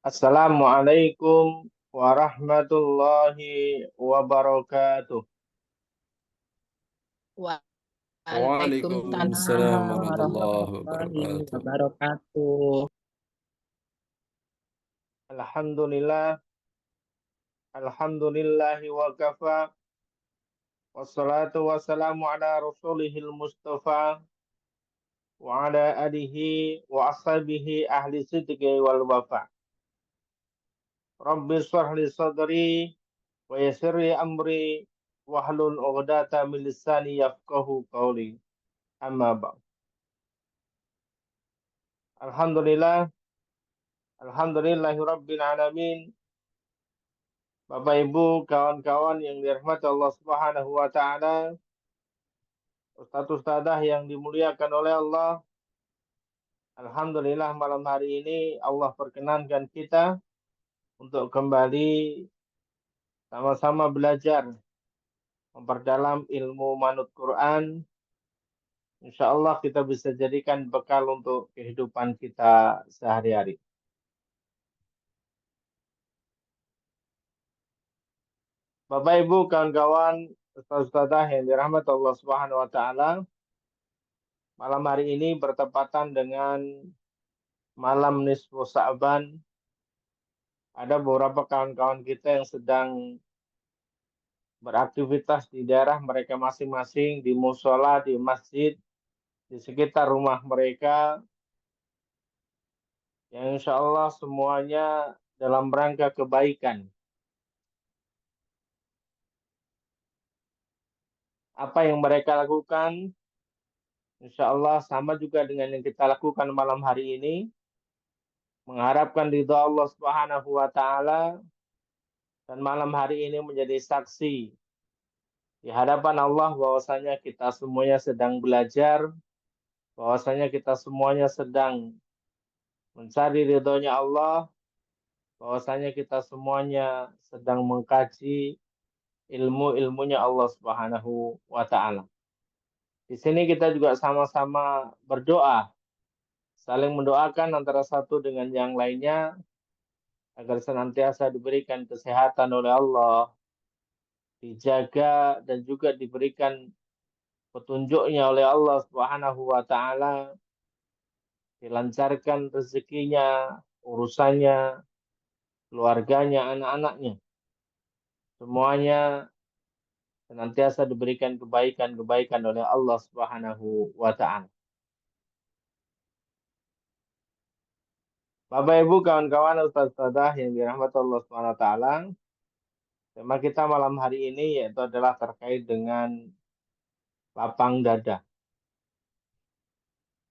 Assalamualaikum warahmatullahi wabarakatuh. Waalaikumsalam Waalaikumsalam warahmatullahi warahmatullahi wabarakatuh. wabarakatuh. Alhamdulillah, alhamdulillahi wa kafa, wassalatu wassalamu ala rasulihil mustafa, wa ala alihi wa ashabihi ahli sidqi wal wafa. Rabbi shrah li sadri, wa yassir li amri, wahlul 'uqdatam min lisani yafqahu qawli. Amma ba'd. Alhamdulillah, alhamdulillahi rabbil alamin. Bapak Ibu, kawan-kawan yang dirahmati Allah Subhanahu wa taala, ustadz-ustadzah yang dimuliakan oleh Allah. Alhamdulillah malam hari ini Allah perkenankan kita untuk kembali sama-sama belajar memperdalam ilmu manut Quran. Insya Allah kita bisa jadikan bekal untuk kehidupan kita sehari-hari. Bapak Ibu, kawan-kawan, ustadz-ustadzah yang dirahmati Allah Subhanahu wa taala, malam hari ini bertepatan dengan malam nisfu Sa'ban. Ada beberapa kawan-kawan kita yang sedang beraktivitas di daerah mereka masing-masing, di musola, di masjid, di sekitar rumah mereka, yang insya Allah semuanya dalam rangka kebaikan. Apa yang mereka lakukan, insya Allah sama juga dengan yang kita lakukan malam hari ini, mengharapkan ridha Allah Subhanahu wa taala, dan malam hari ini menjadi saksi di hadapan Allah bahwasanya kita semuanya sedang belajar, bahwasanya kita semuanya sedang mencari ridhonya Allah, bahwasanya kita semuanya sedang mengkaji ilmu-ilmunya Allah Subhanahu wa taala. Di sini kita juga sama-sama berdoa, saling mendoakan antara satu dengan yang lainnya agar senantiasa diberikan kesehatan oleh Allah, dijaga dan juga diberikan petunjuknya oleh Allah Subhanahu wa taala, dilancarkan rezekinya, urusannya, keluarganya, anak-anaknya. Semuanya senantiasa diberikan kebaikan-kebaikan oleh Allah Subhanahu wa taala. Bapak Ibu, kawan-kawan, ustaz-ustazah yang dirahmati Allah Subhanahu wa taala, tema kita malam hari ini yaitu adalah terkait dengan lapang dada.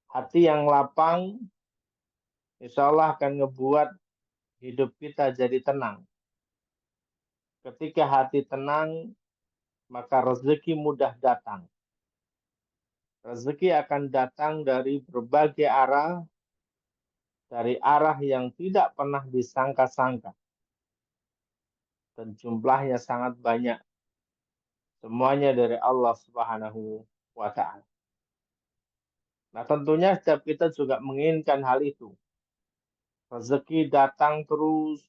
Hati yang lapang insya Allah akan ngebuat hidup kita jadi tenang. Ketika hati tenang, maka rezeki mudah datang. Rezeki akan datang dari berbagai arah, dari arah yang tidak pernah disangka-sangka. Dan jumlahnya sangat banyak. Semuanya dari Allah Subhanahu wa taala. Nah, tentunya setiap kita juga menginginkan hal itu. Rezeki datang terus,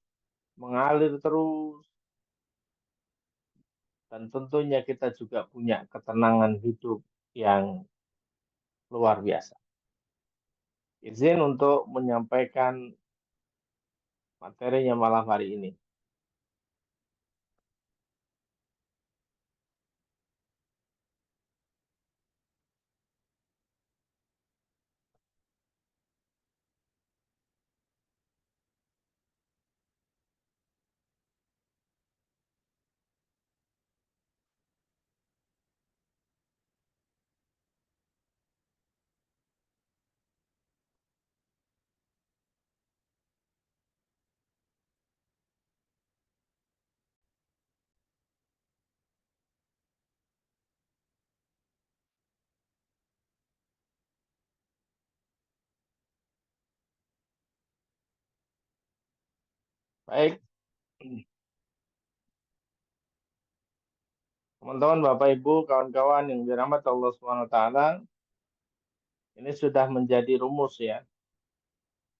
mengalir terus, dan tentunya kita juga punya ketenangan hidup yang luar biasa. Izin untuk menyampaikan materinya malam hari ini. Baik, teman-teman, Bapak Ibu, kawan-kawan yang dirahmati Allah Subhanahu wa taala, ini sudah menjadi rumus ya.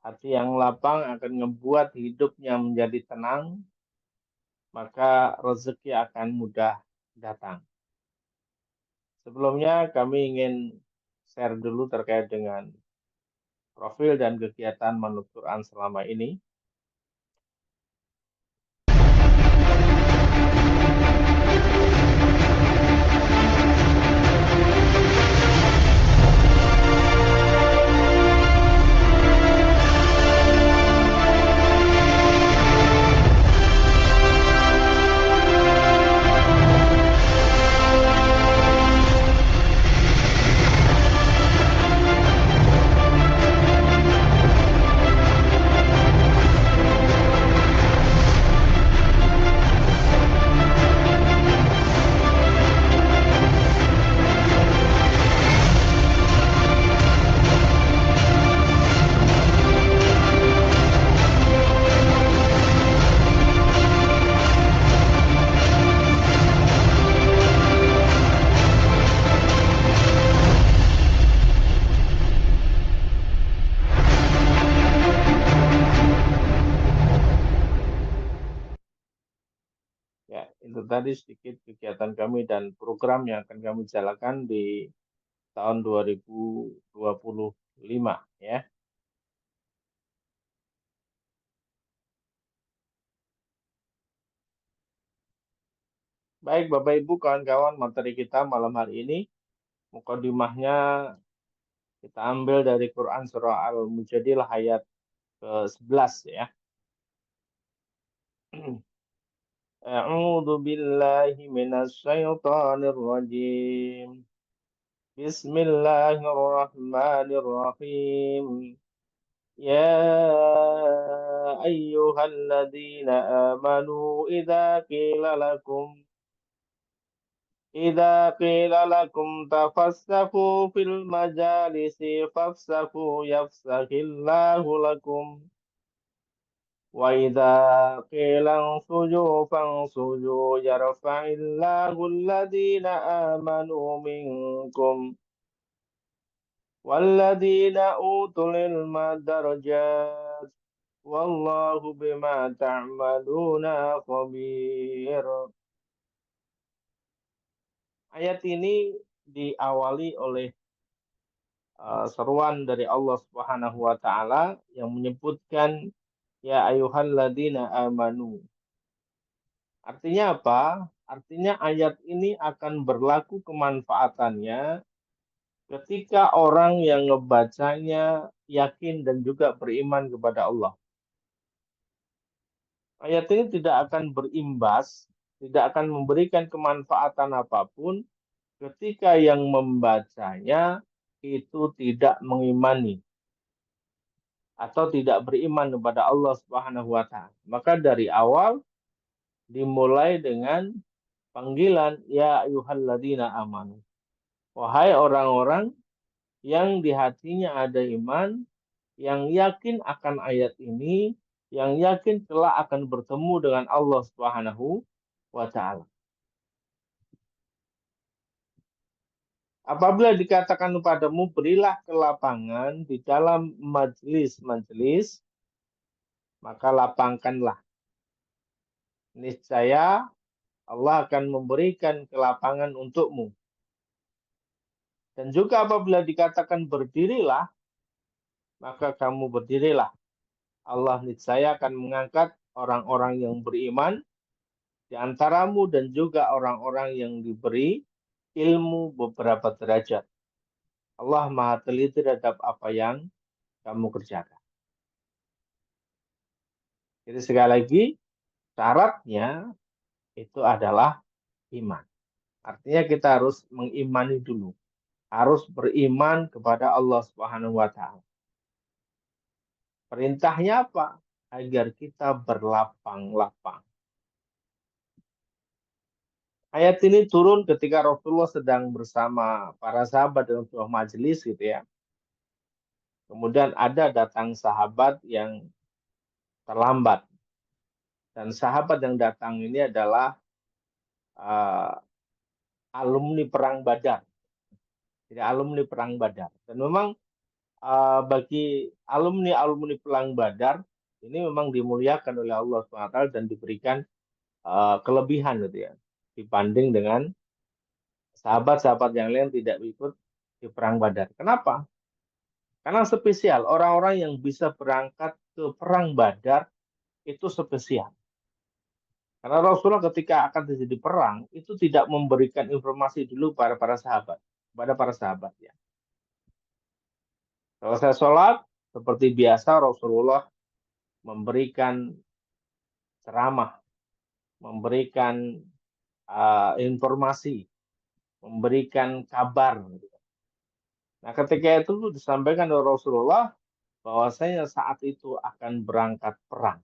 Hati yang lapang akan membuat hidupnya menjadi tenang, maka rezeki akan mudah datang. Sebelumnya kami ingin share dulu terkait dengan profil dan kegiatan Manut Quran selama ini. Ya, itu tadi sedikit kegiatan kami dan program yang akan kami jalankan di tahun 2025 ya. Baik Bapak Ibu kawan-kawan, materi kita malam hari ini mukadimahnya kita ambil dari Quran surah Al-Mujadilah ayat ke-11 ya. A'udzu billahi minasy syaithanir rajim. Bismillahirrahmanirrahim. يا أيها الذين آمنوا إذا قيل لكم تفسحوا في المجالس فافسحوا يفسح الله لكم وإذا قيل انشزوا فانشزوا يرفع الله الذين آمنوا منكم والذين أوتوا العلم درجات والله بما تعملون khabir. Ayat ini diawali oleh seruan dari Allah Subhanahu wa taala yang menyebutkan ya ayyuhalladzina amanu. Artinya apa? Artinya ayat ini akan berlaku kemanfaatannya ketika orang yang ngebacanya yakin dan juga beriman kepada Allah. Ayat ini tidak akan berimbas, tidak akan memberikan kemanfaatan apapun ketika yang membacanya itu tidak mengimani atau tidak beriman kepada Allah Subhanahu wa taala. Maka dari awal dimulai dengan panggilan ya ayyuhalladzina amanu. Wahai orang-orang yang di hatinya ada iman, yang yakin akan ayat ini, yang yakin telah akan bertemu dengan Allah Subhanahu wa taala. Apabila dikatakan kepadamu, berilah kelapangan di dalam majelis-majelis, maka lapangkanlah. Niscaya Allah akan memberikan kelapangan untukmu. Dan juga apabila dikatakan berdirilah, maka kamu berdirilah. Allah niscaya akan mengangkat orang-orang yang beriman di antaramu dan juga orang-orang yang diberi ilmu beberapa derajat. Allah Maha teliti terhadap apa yang kamu kerjakan. Jadi sekali lagi, syaratnya itu adalah iman. Artinya kita harus mengimani dulu. Harus beriman kepada Allah Subhanahu wa taala. Perintahnya apa? Agar kita berlapang-lapang. Ayat ini turun ketika Rasulullah sedang bersama para sahabat dalam sebuah majelis gitu ya. Kemudian ada datang sahabat yang terlambat. Dan sahabat yang datang ini adalah uh, alumni perang Badar. Jadi alumni perang Badar. Dan memang bagi alumni-alumni Pelang Badar ini memang dimuliakan oleh Allah SWT dan diberikan kelebihan gitu ya dibanding dengan sahabat-sahabat yang lain tidak ikut di Perang Badar. Kenapa? Karena spesial, orang-orang yang bisa berangkat ke Perang Badar itu spesial. Karena Rasulullah ketika akan terjadi perang itu tidak memberikan informasi dulu pada para sahabat, kepada para sahabat ya. Selesai sholat, seperti biasa Rasulullah memberikan ceramah, memberikan informasi, memberikan kabar. Nah, ketika itu disampaikan oleh Rasulullah bahwasanya saat itu akan berangkat perang.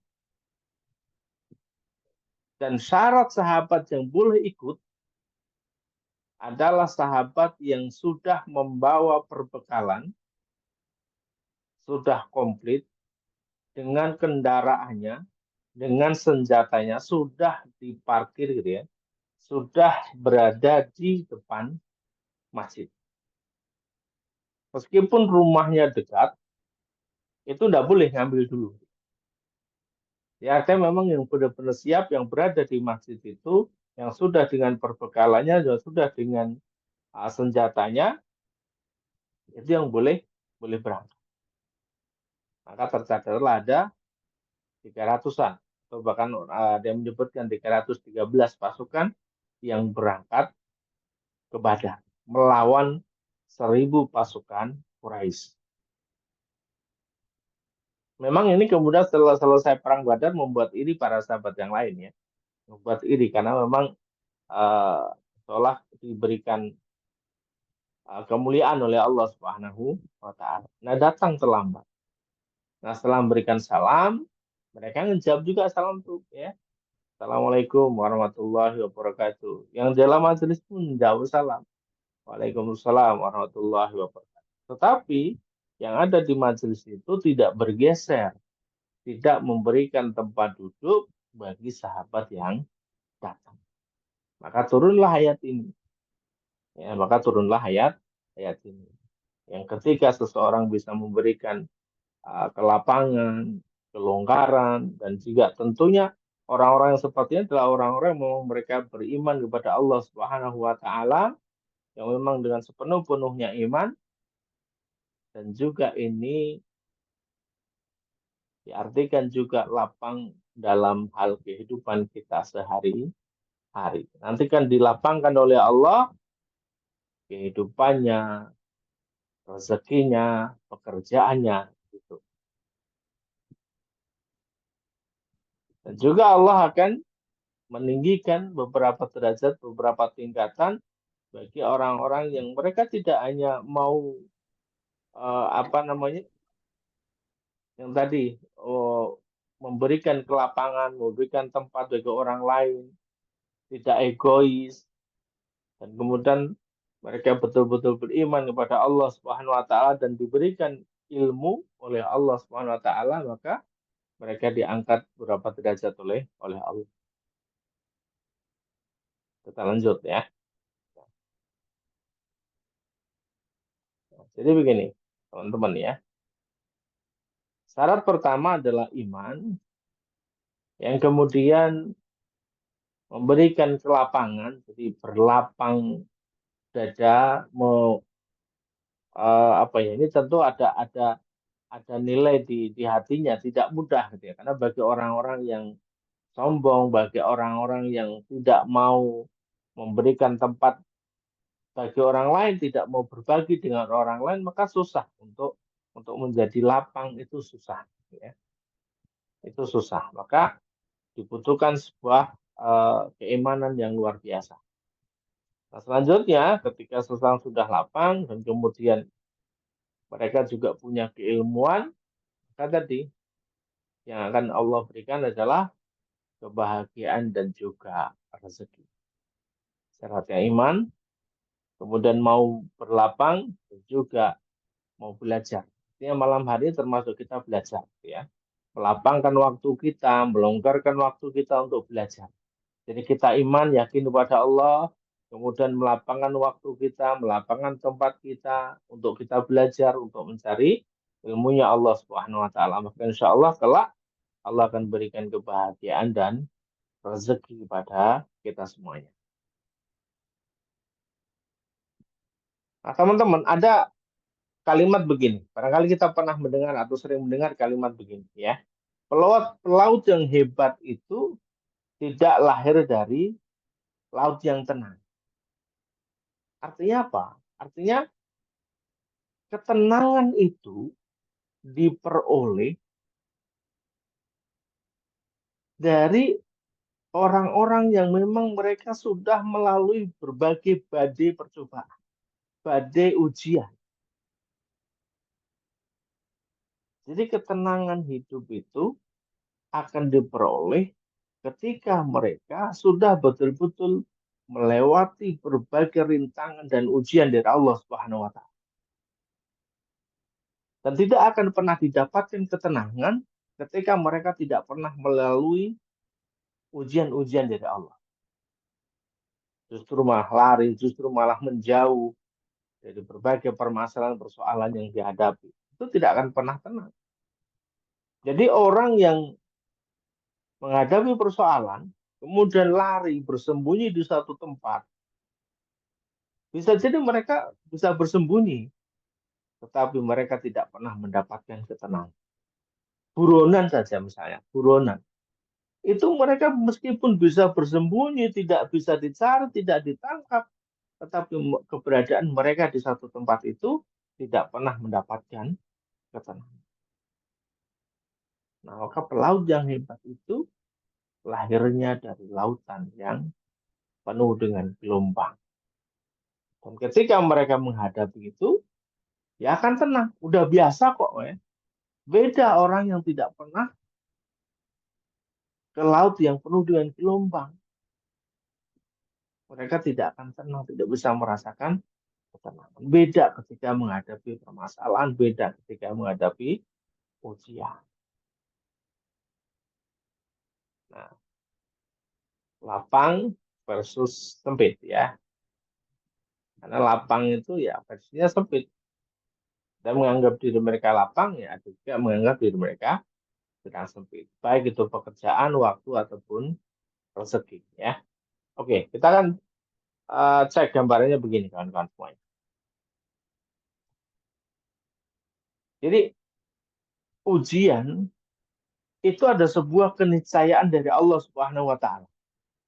Dan syarat sahabat yang boleh ikut adalah sahabat yang sudah membawa perbekalan, sudah komplit, dengan kendaraannya, dengan senjatanya, sudah diparkir gitu ya, sudah berada di depan masjid. Meskipun rumahnya dekat, itu tidak boleh ngambil dulu. Ya, artinya memang yang benar-benar siap, yang berada di masjid itu, yang sudah dengan perbekalannya, yang sudah dengan senjatanya, itu yang boleh berangkat. Maka tercatatlah ada 300-an, atau bahkan ada yang menyebutkan 313 pasukan yang berangkat ke Badar, melawan 1.000 pasukan Quraisy. Memang ini kemudian setelah selesai perang Badar membuat iri para sahabat yang lain ya, membuat iri karena memang seolah diberikan kemuliaan oleh Allah Subhanahu wa taala. Nah, datang terlambat. Nah, setelah memberikan salam, mereka menjawab juga salam tuh ya. Assalamualaikum warahmatullahi wabarakatuh. Yang dalam majelis pun menjawab salam. Waalaikumsalam warahmatullahi wabarakatuh. Tetapi yang ada di majelis itu tidak bergeser, tidak memberikan tempat duduk bagi sahabat yang datang. Maka turunlah ayat ini. Ya, maka turunlah ayat ini. Yang ketika seseorang bisa memberikan kelapangan, kelonggaran, dan juga tentunya orang-orang yang seperti ini adalah orang-orang yang memang mereka beriman kepada Allah Subhanahu wa taala yang memang dengan sepenuh-penuhnya iman dan juga ini diartikan juga lapang dalam hal kehidupan kita sehari-hari. Nanti kan dilapangkan oleh Allah kehidupannya, rezekinya, pekerjaannya gitu. Dan juga Allah akan meninggikan beberapa derajat, beberapa tingkatan bagi orang-orang yang mereka tidak hanya mau yang tadi memberikan kelapangan, memberikan tempat bagi orang lain, tidak egois, dan kemudian mereka betul-betul beriman kepada Allah Subhanahu wa taala dan diberikan ilmu oleh Allah Subhanahu wa taala, maka mereka diangkat beberapa derajat oleh Allah. Kita lanjut ya. Jadi begini, teman-teman ya. Syarat pertama adalah iman, yang kemudian memberikan kelapangan, jadi berlapang dada, ini tentu ada nilai di hatinya, tidak mudah gitu ya. Karena bagi orang-orang yang sombong, bagi orang-orang yang tidak mau memberikan tempat bagi orang lain, tidak mau berbagi dengan orang lain, maka susah untuk menjadi lapang itu susah ya. Itu susah. Maka dibutuhkan sebuah keimanan yang luar biasa. Nah, selanjutnya ketika seseorang sudah lapang dan kemudian mereka juga punya keilmuan, maka tadi yang akan Allah berikan adalah kebahagiaan dan juga rezeki. Syaratnya iman, kemudian mau berlapang dan juga mau belajar. Artinya malam hari termasuk kita belajar, ya. Melapangkan waktu kita, melonggarkan waktu kita untuk belajar. Jadi kita iman, yakin kepada Allah, kemudian melapangkan waktu kita, melapangkan tempat kita untuk kita belajar, untuk mencari ilmunya Allah Subhanahu wa taala. Maka insya Allah kelak Allah akan berikan kebahagiaan dan rezeki kepada kita semuanya. Nah, teman-teman, ada kalimat begini. Barangkali kita pernah mendengar atau sering mendengar kalimat begini, ya. Pelaut yang hebat itu tidak lahir dari laut yang tenang. Artinya apa? Artinya ketenangan itu diperoleh dari orang-orang yang memang mereka sudah melalui berbagai badai percobaan, badai ujian. Jadi ketenangan hidup itu akan diperoleh ketika mereka sudah betul-betul melewati berbagai rintangan dan ujian dari Allah Subhanahu wa taala. Dan tidak akan pernah didapatkan ketenangan ketika mereka tidak pernah melalui ujian-ujian dari Allah. Justru malah lari, justru malah menjauh dari berbagai permasalahan persoalan yang dihadapi. Itu tidak akan pernah tenang. Jadi orang yang menghadapi persoalan, kemudian lari bersembunyi di satu tempat, bisa jadi mereka bisa bersembunyi, tetapi mereka tidak pernah mendapatkan ketenangan. Buronan saja misalnya, buronan. Itu mereka meskipun bisa bersembunyi, tidak bisa dicari, tidak ditangkap, tetapi keberadaan mereka di satu tempat itu tidak pernah mendapatkan ketenangan. Nah, maka pelaut yang hebat itu lahirnya dari lautan yang penuh dengan gelombang. Dan ketika mereka menghadapi itu, ya akan tenang. Udah biasa kok, ya. Beda orang yang tidak pernah ke laut yang penuh dengan gelombang. Mereka tidak akan tenang, tidak bisa merasakan ketenangan. Beda ketika menghadapi permasalahan, beda ketika menghadapi ujian. Nah, lapang versus sempit, ya. Karena lapang itu ya versinya sempit. Dan menganggap diri mereka lapang, ya ada juga menganggap diri mereka sedang sempit. Baik itu pekerjaan, waktu, ataupun rezeki, ya. Oke, kita kan cek gambarnya begini, kawan-kawan semuanya. Jadi, ujian itu ada sebuah keniscayaan dari Allah Subhanahu wa taala.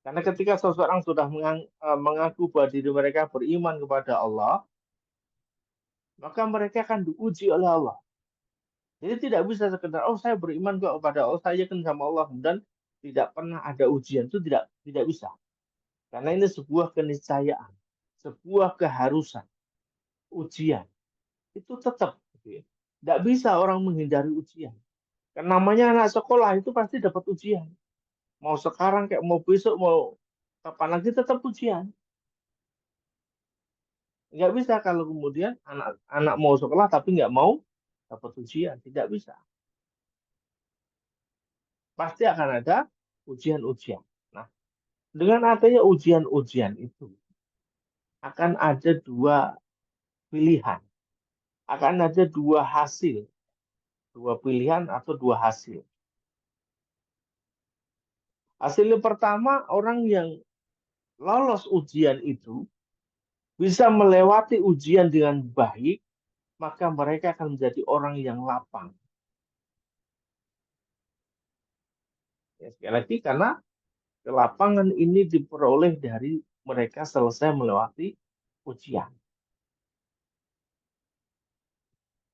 Karena ketika seseorang sudah mengaku bahwa diri mereka beriman kepada Allah, maka mereka akan diuji oleh Allah. Jadi tidak bisa sekedar oh saya beriman kepada Allah, saya yakin sama Allah dan tidak pernah ada ujian itu tidak bisa. Karena ini sebuah keniscayaan, sebuah keharusan, ujian itu tetap. Gitu ya. Tidak bisa orang menghindari ujian. Karena namanya anak sekolah itu pasti dapat ujian. Mau sekarang kayak mau besok mau kapan lagi tetap ujian. Nggak bisa kalau kemudian anak mau sekolah tapi nggak mau dapat ujian. Tidak bisa. Pasti akan ada ujian-ujian. Nah, dengan adanya ujian-ujian itu akan ada dua pilihan. Akan ada dua hasil. Dua pilihan atau dua hasil. Hasil yang pertama, orang yang lolos ujian itu bisa melewati ujian dengan baik, maka mereka akan menjadi orang yang lapang. Ya, sekali lagi, karena kelapangan ini diperoleh dari mereka selesai melewati ujian.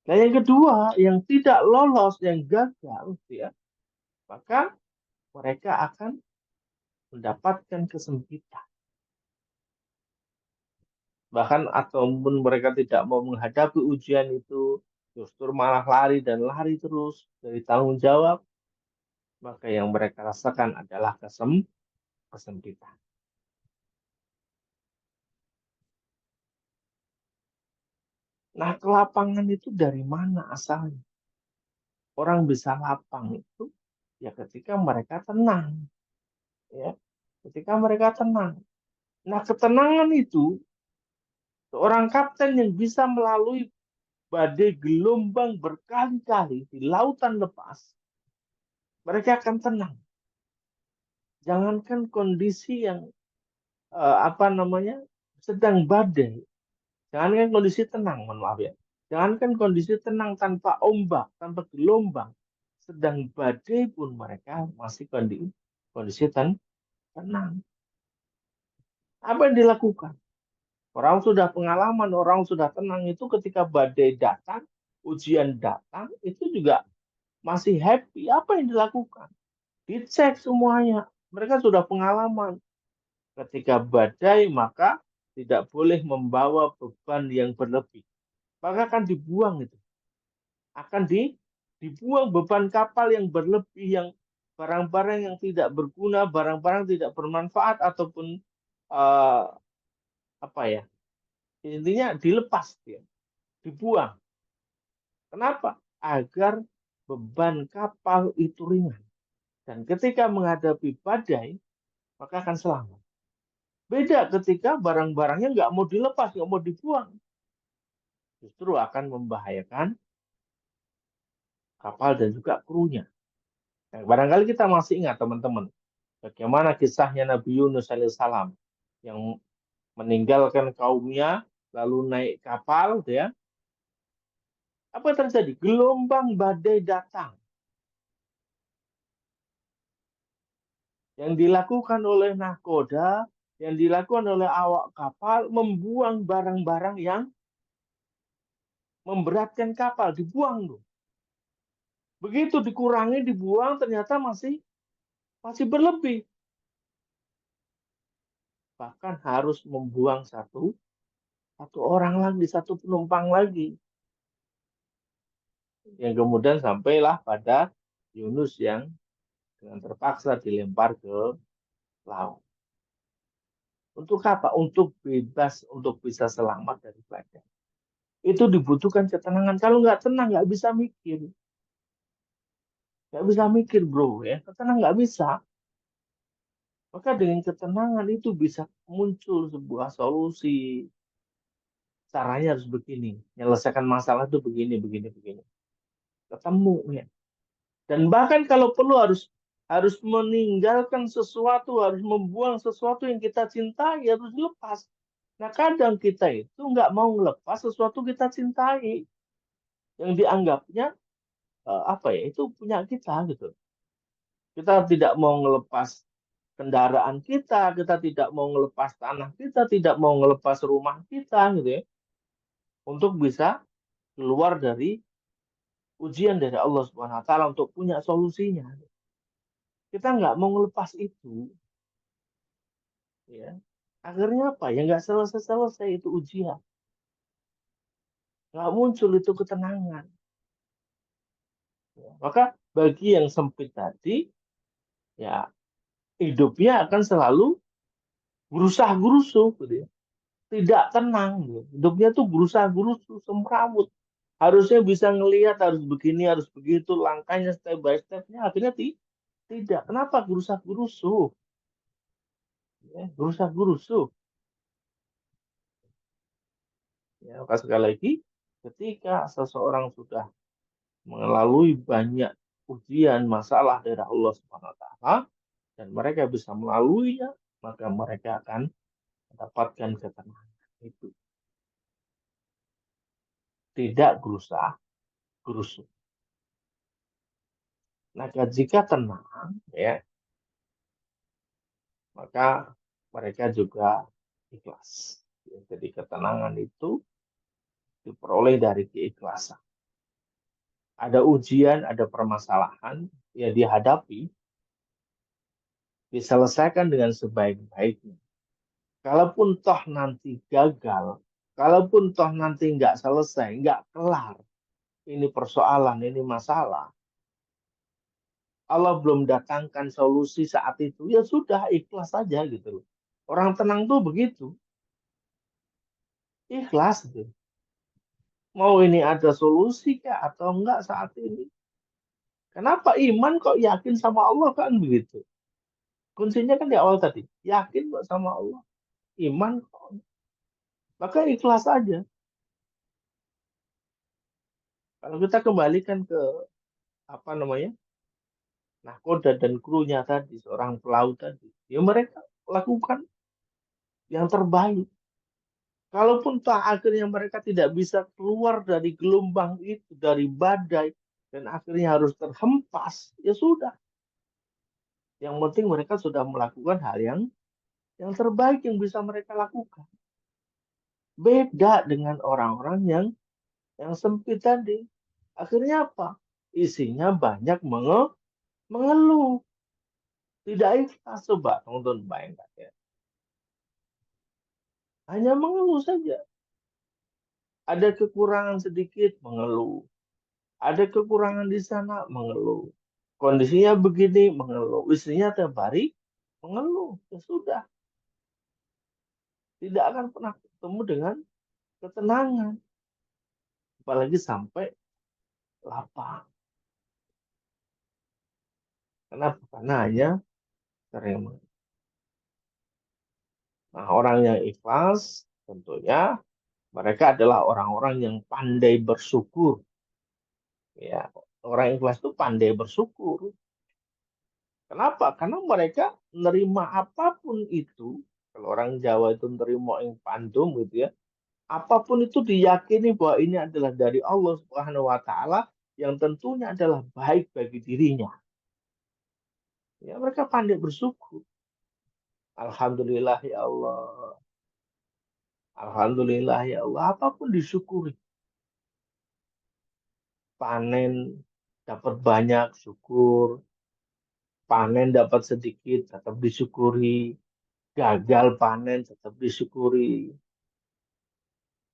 Dan yang kedua, yang tidak lolos, yang gagal, ya, maka mereka akan mendapatkan kesempitan. Bahkan ataupun mereka tidak mau menghadapi ujian itu, justru malah lari dan lari terus dari tanggung jawab, maka yang mereka rasakan adalah kesempitan. Nah, kelapangan itu dari mana asalnya? Orang bisa lapang itu ya ketika mereka tenang, ya. Ketika mereka tenang. Nah, ketenangan itu seorang kapten yang bisa melalui badai gelombang berkali-kali di lautan lepas, mereka akan tenang. Jangankan kondisi yang apa namanya sedang badai, jangankan kondisi tenang, mohon maaf ya, jangankan kondisi tenang tanpa ombak, tanpa gelombang, sedang badai pun mereka masih kondisi tenang. Apa yang dilakukan? Orang sudah pengalaman, orang sudah tenang itu ketika badai datang, ujian datang, itu juga masih happy. Apa yang dilakukan? Dicek semuanya. Mereka sudah pengalaman. Ketika badai, maka tidak boleh membawa beban yang berlebih. Maka akan dibuang itu. Akan dibuang beban kapal yang berlebih, yang barang-barang yang tidak berguna, barang-barang tidak bermanfaat, ataupun uh, apa ya, intinya dilepas dia, dibuang. Kenapa? Agar beban kapal itu ringan. Dan ketika menghadapi badai, maka akan selamat. Beda ketika barang-barangnya nggak mau dilepas, nggak mau dibuang. Justru akan membahayakan kapal dan juga krunya. Nah, barangkali kita masih ingat teman-teman, bagaimana kisahnya Nabi Yunus alaihissalam yang meninggalkan kaumnya, lalu naik kapal, gitu ya. Apa yang terjadi? Gelombang badai datang. Yang dilakukan oleh nahkoda, yang dilakukan oleh awak kapal, membuang barang-barang yang memberatkan kapal, dibuang tuh. Begitu dikurangi, dibuang, ternyata masih berlebih. Bahkan harus membuang satu orang lagi, satu penumpang lagi. Yang kemudian sampailah pada Yunus yang dengan terpaksa dilempar ke laut. Untuk apa? Untuk bebas, untuk bisa selamat dari badai. Itu dibutuhkan ketenangan. Kalau nggak tenang, nggak bisa mikir. Nggak bisa mikir, bro. Ya, tenang nggak bisa. Maka dengan ketenangan itu bisa muncul sebuah solusi. Caranya harus begini. Menyelesaikan masalah itu begini, begini, begini. Ketemu ya. Dan bahkan kalau perlu harus meninggalkan sesuatu, harus membuang sesuatu yang kita cintai, harus lepas. Nah, kadang kita itu nggak mau melepas sesuatu kita cintai, yang dianggapnya apa ya, itu punya kita gitu. Kita tidak mau ngelepas kendaraan kita tidak mau ngelepas tanah kita, tidak mau ngelepas rumah kita gitu ya, untuk bisa keluar dari ujian dari Allah Subhanahu Wa Taala untuk punya solusinya. Kita nggak mau ngelepas itu, ya. Akhirnya apa? Ya nggak selesai-selesai itu ujian, nggak muncul itu ketenangan. Ya. Maka bagi yang sempit tadi, ya hidupnya akan selalu berusaha gerusuh, gitu ya. Tidak tenang, gitu. Hidupnya tuh berusaha gerusuh, semrawut. Harusnya bisa ngelihat harus begini, harus begitu, langkahnya step by stepnya, akhirnya tidak. Kenapa gerusa gerusu? Ya, gerusa gerusu. Ya, maka sekali lagi, ketika seseorang sudah melalui banyak ujian, masalah dari Allah Subhanahu Wa Taala, dan mereka bisa melaluinya, maka mereka akan mendapatkan ketenangan. Itu tidak gerusa gerusu. Nah, jika tenang, ya, maka mereka juga ikhlas. Ya, jadi ketenangan itu diperoleh dari keikhlasan. Ada ujian, ada permasalahan, ya dihadapi, diselesaikan dengan sebaik-baiknya. Kalaupun toh nanti gagal, kalaupun toh nanti nggak selesai, nggak kelar, ini persoalan, ini masalah, Allah belum datangkan solusi saat itu, ya sudah ikhlas saja gitu loh. Orang tenang tuh begitu, ikhlas gitu. Mau ini ada solusi kah atau enggak saat ini? Kenapa iman kok yakin sama Allah kan begitu? Kuncinya kan di awal tadi, yakin kok sama Allah, iman kok. Maka ikhlas aja. Kalau kita kembalikan ke apa namanya nahkoda dan krunya tadi, seorang pelaut tadi, ya mereka lakukan yang terbaik. Kalaupun tak akhirnya mereka tidak bisa keluar dari gelombang itu, dari badai, dan akhirnya harus terhempas, ya sudah. Yang penting mereka sudah melakukan hal yang terbaik yang bisa mereka lakukan. Beda dengan orang-orang yang sempit tadi. Akhirnya apa? Isinya banyak mengeluh. Tidak ikhlas, coba teman-teman bayangkan ya. Hanya mengeluh saja. Ada kekurangan sedikit, mengeluh. Ada kekurangan di sana, mengeluh. Kondisinya begini, mengeluh. Istrinya tiap hari, mengeluh. Ya sudah, tidak akan pernah ketemu dengan ketenangan. Apalagi sampai lapar. Kenapa? Karena hanya sering mengeluh. Nah, orang yang ikhlas, tentunya mereka adalah orang-orang yang pandai bersyukur. Ya, orang ikhlas itu pandai bersyukur. Kenapa? Karena mereka menerima apapun itu. Kalau orang Jawa itu menerima yang pandum gitu ya. Apapun itu diyakini bahwa ini adalah dari Allah Subhanahu wa taala yang tentunya adalah baik bagi dirinya. Ya, mereka pandai bersyukur. Alhamdulillah ya Allah. Alhamdulillah ya Allah. Apapun disyukuri. Panen dapat banyak, syukur. Panen dapat sedikit, tetap disyukuri. Gagal panen, tetap disyukuri.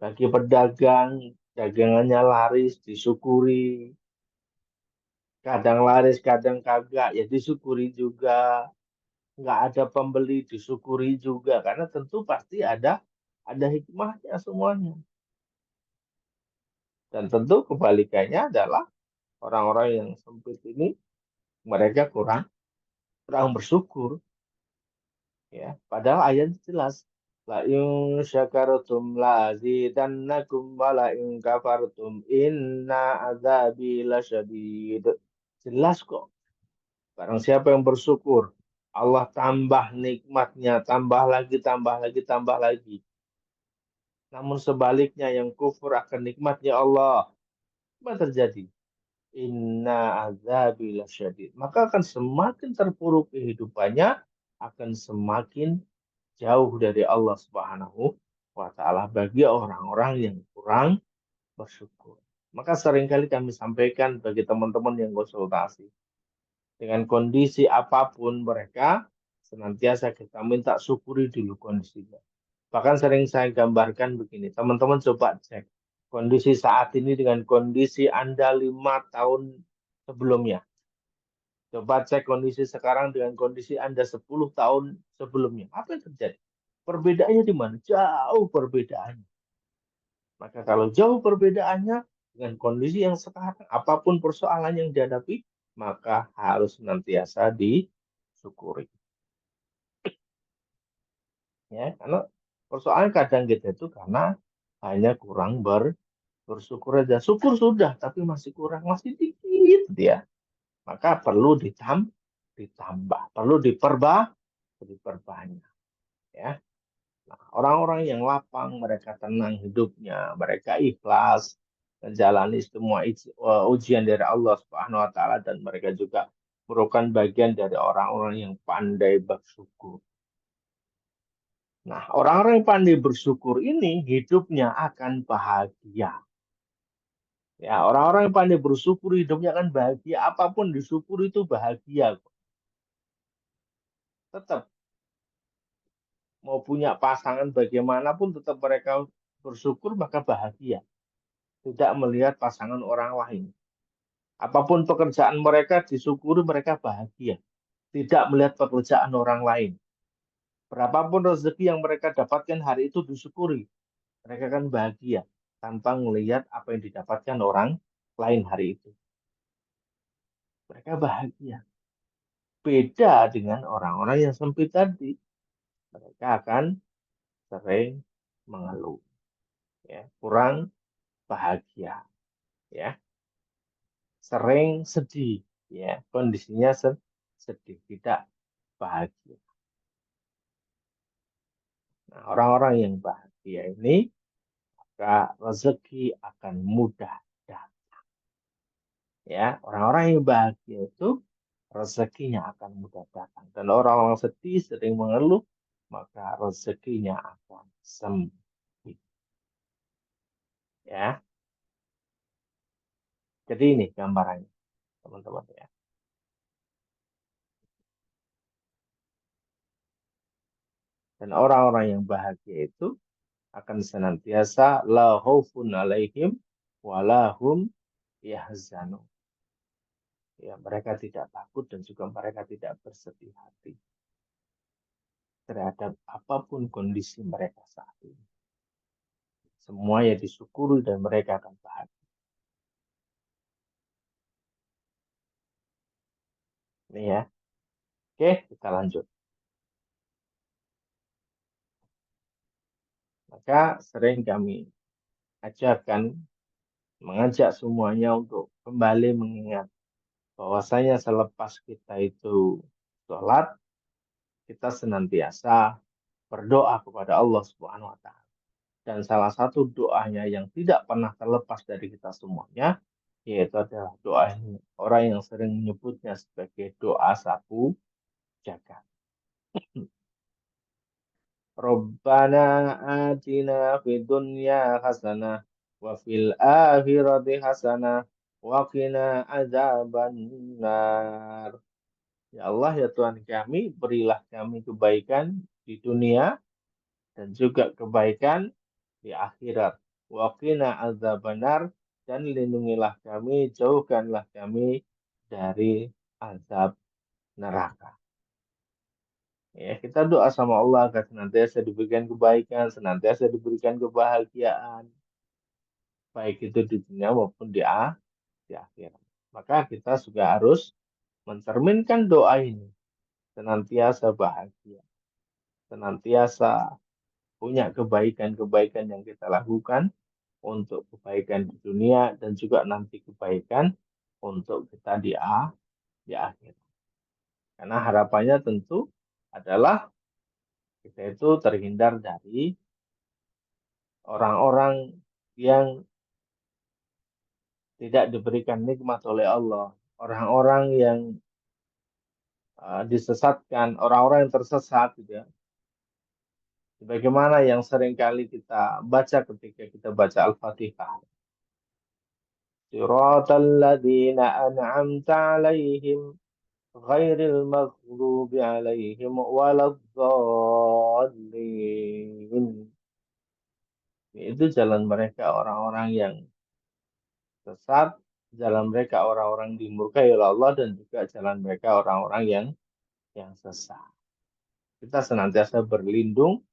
Bagi pedagang, dagangannya laris, disyukuri. Kadang laris, kadang kagak, ya disyukuri juga. Nggak ada pembeli, disyukuri juga. Karena tentu pasti ada hikmahnya semuanya. Dan tentu kebalikannya adalah orang-orang yang sempit ini, mereka kurang kurang bersyukur. Ya, padahal ayat jelas. La in syakartum la azidannakum wa la in kafartum inna azabi lasyadid. Jelas kok. Barang siapa yang bersyukur, Allah tambah nikmatnya, tambah lagi, tambah lagi, tambah lagi. Namun sebaliknya yang kufur akan nikmatnya Allah, apa terjadi? Inna azabi lasyadid. Maka akan semakin terpuruk kehidupannya, akan semakin jauh dari Allah Subhanahu wa taala bagi orang-orang yang kurang bersyukur. Maka seringkali kami sampaikan bagi teman-teman yang konsultasi, dengan kondisi apapun mereka senantiasa kita minta syukuri dulu kondisinya. Bahkan sering saya gambarkan begini, teman-teman coba cek kondisi saat ini dengan kondisi Anda 5 tahun sebelumnya. Coba cek kondisi sekarang dengan kondisi Anda 10 tahun sebelumnya. Apa yang terjadi? Perbedaannya di mana? Jauh perbedaannya. Maka kalau jauh perbedaannya dengan kondisi yang sekarang, apapun persoalan yang dihadapi, maka harus senantiasa disyukuri. Ya, karena persoalan kadang kita itu karena hanya kurang bersyukur aja. Syukur sudah, tapi masih kurang, masih dikit dia. Maka perlu ditambah, perlu diperbanyak. Ya. Nah, orang-orang yang lapang, mereka tenang hidupnya, mereka ikhlas menjalani semua ujian dari Allah Subhanahu wa taala dan mereka juga merupakan bagian dari orang-orang yang pandai bersyukur. Nah, orang-orang yang pandai bersyukur ini hidupnya akan bahagia. Ya, orang-orang yang pandai bersyukur hidupnya akan bahagia. Apapun disyukur itu bahagia. Tetap mau punya pasangan bagaimanapun tetap mereka bersyukur maka bahagia. Tidak melihat pasangan orang lain. Apapun pekerjaan mereka disyukuri mereka bahagia. Tidak melihat pekerjaan orang lain. Berapapun rezeki yang mereka dapatkan hari itu disyukuri. Mereka kan bahagia tanpa melihat apa yang didapatkan orang lain hari itu. Mereka bahagia. Beda dengan orang-orang yang sempit tadi. Mereka akan sering mengeluh. Ya, kurang bahagia. Ya. sering sedih, ya kondisinya sedih, tidak bahagia. Nah, orang-orang yang bahagia ini maka rezeki akan mudah datang. Ya, orang-orang yang bahagia itu rezekinya akan mudah datang. Dan orang-orang sedih sering mengeluh, maka rezekinya akan sempit. Ya, jadi ini gambarannya, teman-teman ya. Dan orang-orang yang bahagia itu akan senantiasa la khaufun alaihim walahum yahzanun. Ya, mereka tidak takut dan juga mereka tidak bersedih hati terhadap apapun kondisi mereka saat ini. Semua yang disyukuri dan mereka akan bahagia. Ini ya. Oke, kita lanjut. Maka sering kami ajarkan, mengajak semuanya untuk kembali mengingat bahwasanya selepas kita itu sholat, kita senantiasa berdoa kepada Allah Subhanahu wa taala. Dan salah satu doanya yang tidak pernah terlepas dari kita semuanya, yaitu adalah doa ini. Orang yang sering menyebutnya sebagai doa sapu jagat. Rabbana atina fid dunya hasanah wa fil akhirati hasanah wa qina adzabannar. Ya Allah, ya Tuhan kami, berilah kami kebaikan di dunia dan juga kebaikan di akhirat. Wa qina adzabannar, dan lindungilah kami, jauhkanlah kami dari azab neraka. Ya, kita doa sama Allah agar senantiasa diberikan kebaikan, senantiasa diberikan kebahagiaan, baik itu di dunia maupun di akhirat. Maka kita juga harus mencerminkan doa ini, senantiasa bahagia, senantiasa punya kebaikan-kebaikan yang kita lakukan untuk kebaikan di dunia dan juga nanti kebaikan untuk kita di akhirat. Karena harapannya tentu adalah kita itu terhindar dari orang-orang yang tidak diberikan nikmat oleh Allah, orang-orang yang disesatkan, orang-orang yang tersesat, gitu ya. Bagaimana yang sering kali kita baca ketika kita baca Al-Fatihah. Siratal ladzina an'amta 'alaihim ghairil maghdubi 'alaihim waladdallin. Itu jalan mereka orang-orang yang sesat, jalan mereka orang-orang dimurkai oleh Allah, dan juga jalan mereka orang-orang yang sesat. Kita senantiasa berlindung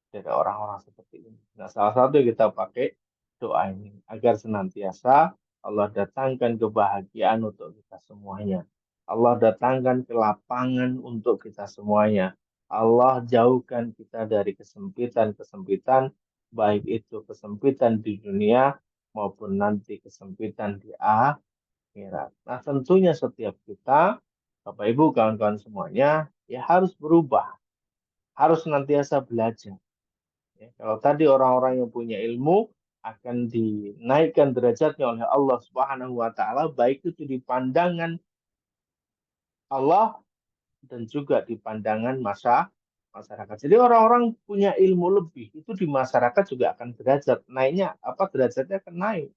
dari orang-orang seperti ini. Nah, salah satu yang kita pakai doa ini agar senantiasa Allah datangkan kebahagiaan untuk kita semuanya. Allah datangkan kelapangan untuk kita semuanya. Allah jauhkan kita dari kesempitan-kesempitan, baik itu kesempitan di dunia maupun nanti kesempitan di akhirat. Nah, tentunya setiap kita, Bapak Ibu, kawan-kawan semuanya, ya harus berubah, harus senantiasa belajar. Ya, kalau tadi orang-orang yang punya ilmu akan dinaikkan derajatnya oleh Allah Subhanahu wa taala, baik itu di pandangan Allah dan juga di pandangan masyarakat. Jadi orang-orang punya ilmu lebih itu di masyarakat juga akan derajat naiknya, derajatnya akan naik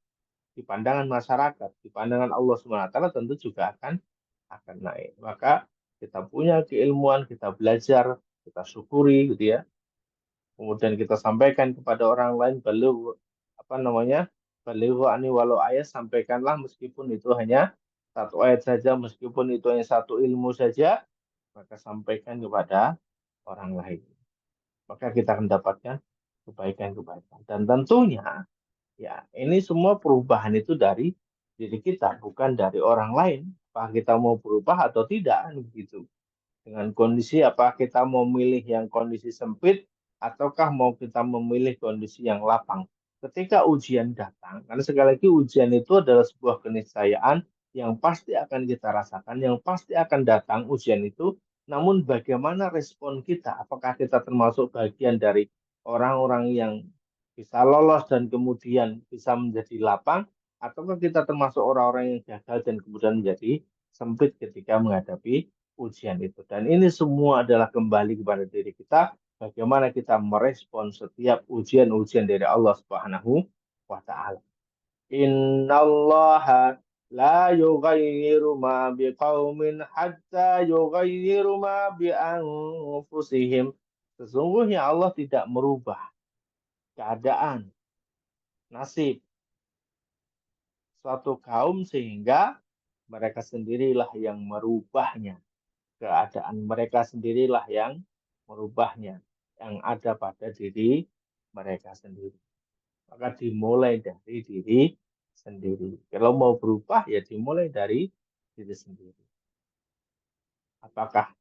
di pandangan masyarakat, di pandangan Allah Subhanahu wa taala tentu juga akan naik. Maka kita punya keilmuan, kita belajar, kita syukuri gitu ya. Kemudian kita sampaikan kepada orang lain, balighu ani walau ayat, sampaikanlah meskipun itu hanya satu ayat saja, meskipun itu hanya satu ilmu saja, maka sampaikan kepada orang lain. Maka kita akan dapatkan kebaikan-kebaikan. Dan tentunya ya, ini semua perubahan itu dari diri kita, bukan dari orang lain. Apakah kita mau berubah atau tidak, begitu. Dengan kondisi apa kita mau milih yang kondisi sempit, ataukah mau kita memilih kondisi yang lapang. Ketika ujian datang, karena sekali lagi ujian itu adalah sebuah keniscayaan yang pasti akan kita rasakan, yang pasti akan datang ujian itu. Namun bagaimana respon kita? Apakah kita termasuk bagian dari orang-orang yang bisa lolos dan kemudian bisa menjadi lapang, ataukah kita termasuk orang-orang yang gagal dan kemudian menjadi sempit ketika menghadapi ujian itu? Dan ini semua adalah kembali kepada diri kita, bagaimana kita merespon setiap ujian-ujian dari Allah Subhanahu wa Ta'ala. Innallaha la yughayyiru ma biqaumin hatta yughayyiru ma bi anfusihim. Sesungguhnya Allah tidak merubah keadaan, nasib suatu kaum sehingga mereka sendirilah yang merubahnya. Keadaan mereka sendirilah yang merubahnya. Yang ada pada diri mereka sendiri. Maka dimulai dari diri sendiri. Kalau mau berubah ya dimulai dari diri sendiri. Apakah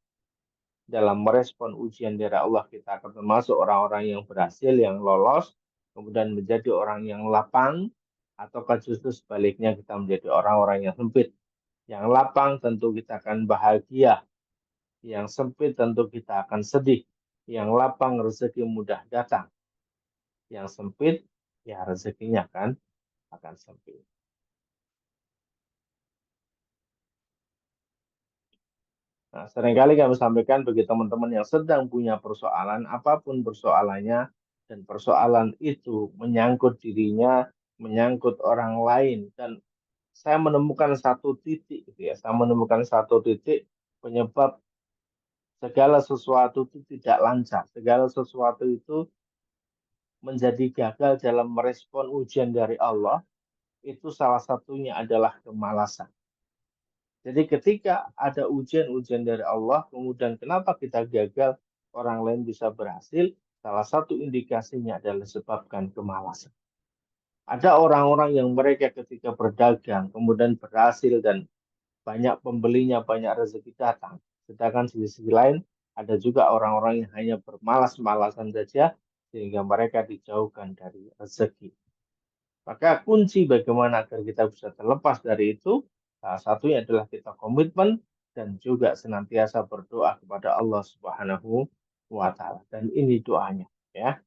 dalam merespon ujian dari Allah kita akan termasuk orang-orang yang berhasil, yang lolos, kemudian menjadi orang yang lapang, ataukah justru sebaliknya kita menjadi orang-orang yang sempit. Yang lapang tentu kita akan bahagia, yang sempit tentu kita akan sedih. Yang lapang rezeki mudah datang, yang sempit ya rezekinya akan sempit. Nah, seringkali kami sampaikan bagi teman-teman yang sedang punya persoalan, apapun persoalannya, dan persoalan itu menyangkut dirinya, menyangkut orang lain, dan saya menemukan satu titik, gitu ya, saya menemukan satu titik penyebab segala sesuatu itu tidak lancar, segala sesuatu itu menjadi gagal dalam merespon ujian dari Allah, itu salah satunya adalah kemalasan. Jadi ketika ada ujian-ujian dari Allah, kemudian kenapa kita gagal, orang lain bisa berhasil, salah satu indikasinya adalah disebabkan kemalasan. Ada orang-orang yang mereka ketika berdagang, kemudian berhasil dan banyak pembelinya, banyak rezeki datang. Sedangkan di sisi lain, ada juga orang-orang yang hanya bermalas-malasan saja, sehingga mereka dijauhkan dari rezeki. Maka kunci bagaimana agar kita bisa terlepas dari itu, salah satunya adalah kita komitmen dan juga senantiasa berdoa kepada Allah Subhanahu wa Ta'ala. Dan ini doanya, ya.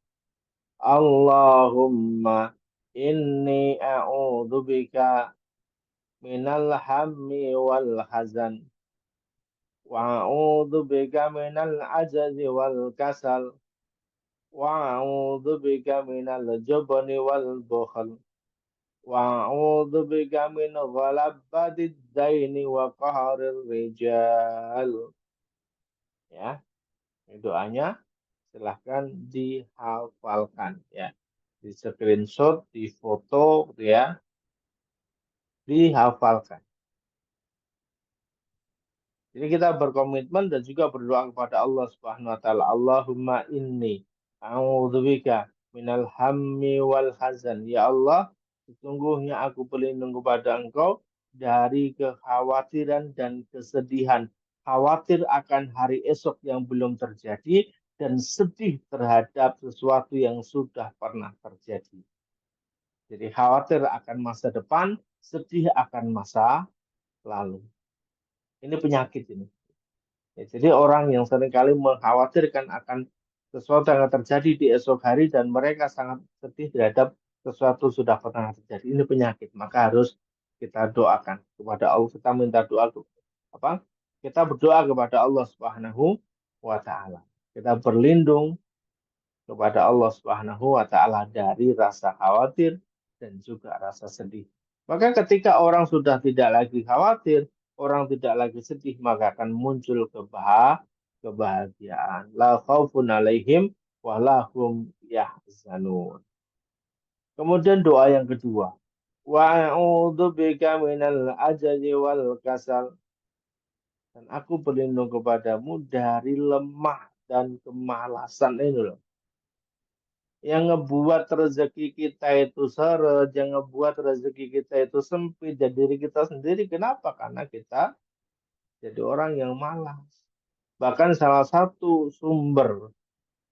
Allahumma inni a'udzubika minal hammi wal hazan wa a'udzubika minal ajazi wal kasal wa a'udzubika minal jubni wal bukhl. وأعوذ بك من غلبة الدين وقهر الرجال. Ya, ini doanya silahkan dihafalkan ya. Di screenshot, di foto gitu ya, dihafalkan. Jadi kita berkomitmen dan juga berdoa kepada Allah Subhanahu wa taala. Allahumma inni a'udzubika minal hammi wal hazan. Ya Allah, sesungguhnya aku berlindung kepada Engkau dari kekhawatiran dan kesedihan. Khawatir akan hari esok yang belum terjadi dan sedih terhadap sesuatu yang sudah pernah terjadi. Jadi khawatir akan masa depan, sedih akan masa lalu. Ini penyakit ini. Ya, jadi orang yang seringkali mengkhawatirkan akan sesuatu yang akan terjadi di esok hari dan mereka sangat sedih terhadap sesuatu sudah pernah terjadi. Ini penyakit, maka harus kita doakan kepada Allah. Kita minta doa apa? Kita berdoa kepada Allah Subhanahu wa Ta'ala. Kita berlindung kepada Allah Subhanahu wa Ta'ala dari rasa khawatir dan juga rasa sedih. Maka ketika orang sudah tidak lagi khawatir, orang tidak lagi sedih, maka akan muncul kebahagiaan. La khaufun alaihim wa lahum yahzanun. Kemudian doa yang kedua. Wa a'udzu bika minal ajzi wal kasal. Dan aku berlindung kepadamu dari lemah dan kemalasan ini loh. Yang ngebuat rezeki kita itu seret, yang ngebuat rezeki kita itu sempit dari diri kita sendiri. Kenapa? Karena kita jadi orang yang malas. Bahkan salah satu sumber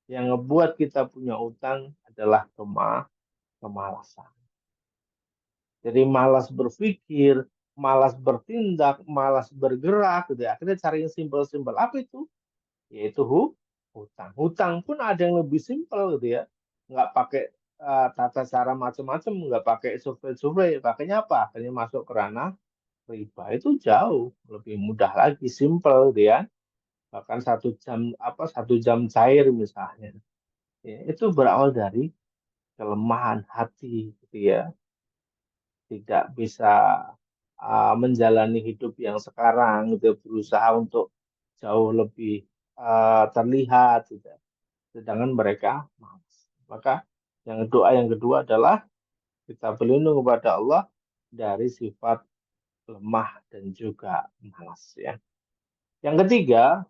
yang ngebuat kita punya utang adalah kemalasan. Jadi malas berpikir, malas bertindak, malas bergerak, gitu ya. Akhirnya cari yang simpel-simpel. Apa itu? Yaitu hutang. Hutang pun ada yang lebih simpel gitu ya. Nggak pakai tata cara macam-macam, nggak pakai survei-survei. Pakainya apa? Akhirnya masuk ke ranah riba. Itu jauh lebih mudah lagi, simpel gitu ya. Bahkan 1 jam satu jam cair misalnya. Ya, itu berawal dari kelemahan hati gitu ya. Tidak bisa menjalani hidup yang sekarang gitu, berusaha untuk jauh lebih terlihat gitu. Sedangkan mereka malas. Maka yang kedua adalah kita berlindung kepada Allah dari sifat lemah dan juga malas ya. Yang ketiga,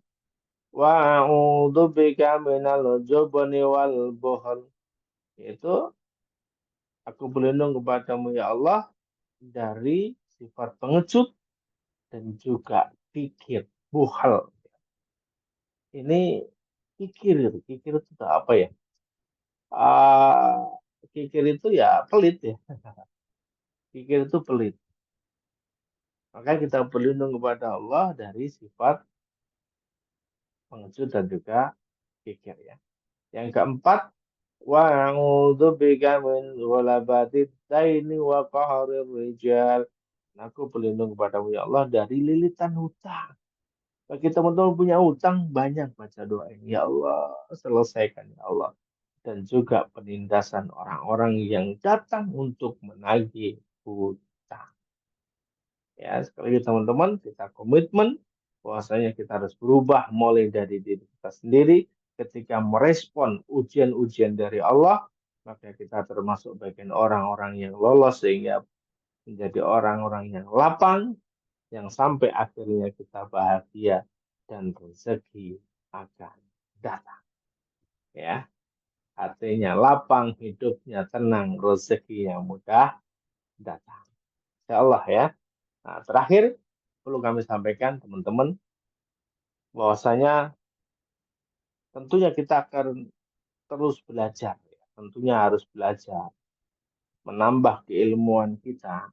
wa a'udzubika minal jubni wal buhl. Yaitu aku berlindung kepadamu ya Allah dari sifat pengecut dan juga kikir, buhal. Ini kikir itu apa ya? Ah, kikir itu ya pelit ya. Kikir itu pelit. Maka kita berlindung kepada Allah dari sifat pengecut dan juga kikir ya. Yang keempat, wa a'udzubika min ghalabatid daini wa qahrir rijal. Aku berlindung kepadamu ya Allah dari lilitan hutang. Bagi teman-teman punya hutang, banyak baca doa ini. Ya Allah, selesaikan ya Allah. Dan juga penindasan orang-orang yang datang untuk menagih hutang. Ya, sekali lagi teman-teman, kita komitmen bahwasanya kita harus berubah mulai dari diri kita sendiri. Ketika merespon ujian-ujian dari Allah, maka kita termasuk bagian orang-orang yang lolos sehingga menjadi orang-orang yang lapang, yang sampai akhirnya kita bahagia dan rezeki akan datang. Ya, artinya lapang hidupnya, tenang, rezeki yang mudah datang. Insya Allah ya. Nah, terakhir perlu kami sampaikan teman-teman bahwasanya tentunya kita akan terus belajar. Ya. Tentunya harus belajar, menambah keilmuan kita.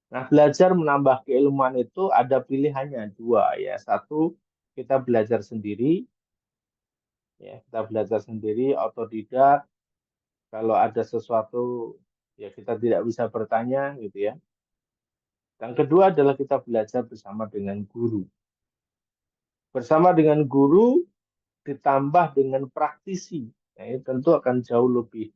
Nah, belajar menambah keilmuan itu ada pilihannya dua ya. Satu, kita belajar sendiri, ya kita belajar sendiri, otodidak. Kalau ada sesuatu ya kita tidak bisa bertanya gitu ya. Yang kedua adalah kita belajar bersama dengan guru. Bersama dengan guru ditambah dengan praktisi. Nah, ini tentu akan jauh lebih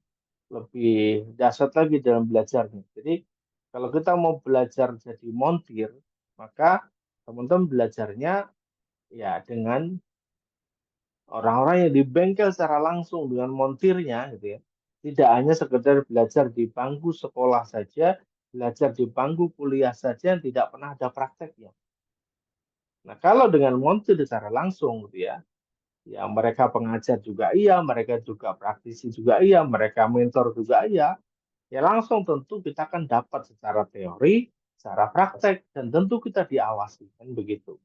lebih dahsyat lagi dalam belajarnya. Jadi kalau kita mau belajar jadi montir, maka teman-teman belajarnya ya dengan orang-orang yang di bengkel secara langsung dengan montirnya gitu ya. Tidak hanya sekedar belajar di bangku sekolah saja, belajar di bangku kuliah saja yang tidak pernah ada prakteknya. Nah, kalau dengan montir secara langsung gitu ya, ya mereka pengajar juga iya, mereka juga praktisi juga iya, mereka mentor juga iya, ya langsung tentu kita akan dapat secara teori, secara praktek, dan tentu kita diawasi, kan begitu.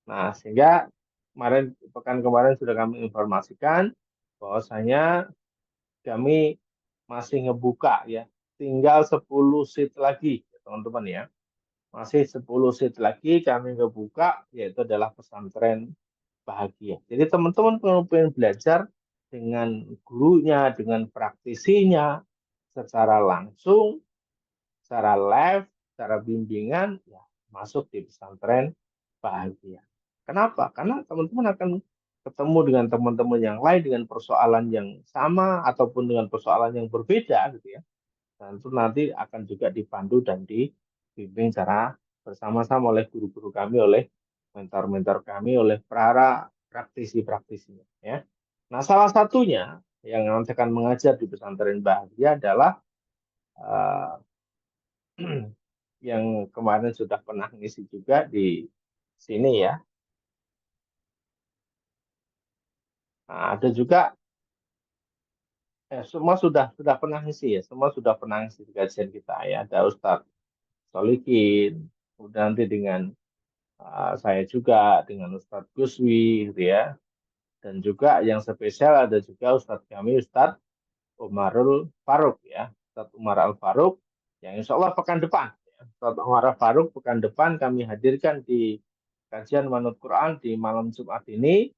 Nah, sehingga pekan kemarin sudah kami informasikan bahwasanya kami masih ngebuka ya, tinggal 10 seat lagi, teman-teman ya. Masih 10 seat lagi kami ngebuka, yaitu adalah pesantren bahagia. Jadi teman-teman kalau pengen belajar dengan gurunya, dengan praktisinya, secara langsung, secara live, secara bimbingan, ya masuk di pesantren bahagia. Kenapa? Karena teman-teman akan ketemu dengan teman-teman yang lain dengan persoalan yang sama ataupun dengan persoalan yang berbeda gitu ya. Dan itu nanti akan juga dipandu dan dibimbing secara bersama-sama oleh guru-guru kami, oleh mentor-mentor kami, oleh para praktisi-praktisinya ya. Nah, salah satunya yang nanti akan mengajar di pesantren bahagia adalah uh, yang kemarin sudah pernah ngisi juga di sini ya. Nah, ada juga semua sudah pernah ngisi ya, semua sudah pernah ngisi di kajian kita ya. Ada Ustadz Solikin, kemudian nanti dengan saya juga dengan Ustadz Guswi gitu ya. Dan juga yang spesial ada juga Ustadz kami Ustadz Umarul Faruk ya. Ustadz Umar Al Faruk yang insya Allah pekan depan. Ustadz Umar Faruk pekan depan kami hadirkan di kajian Manut Quran di malam Jumat ini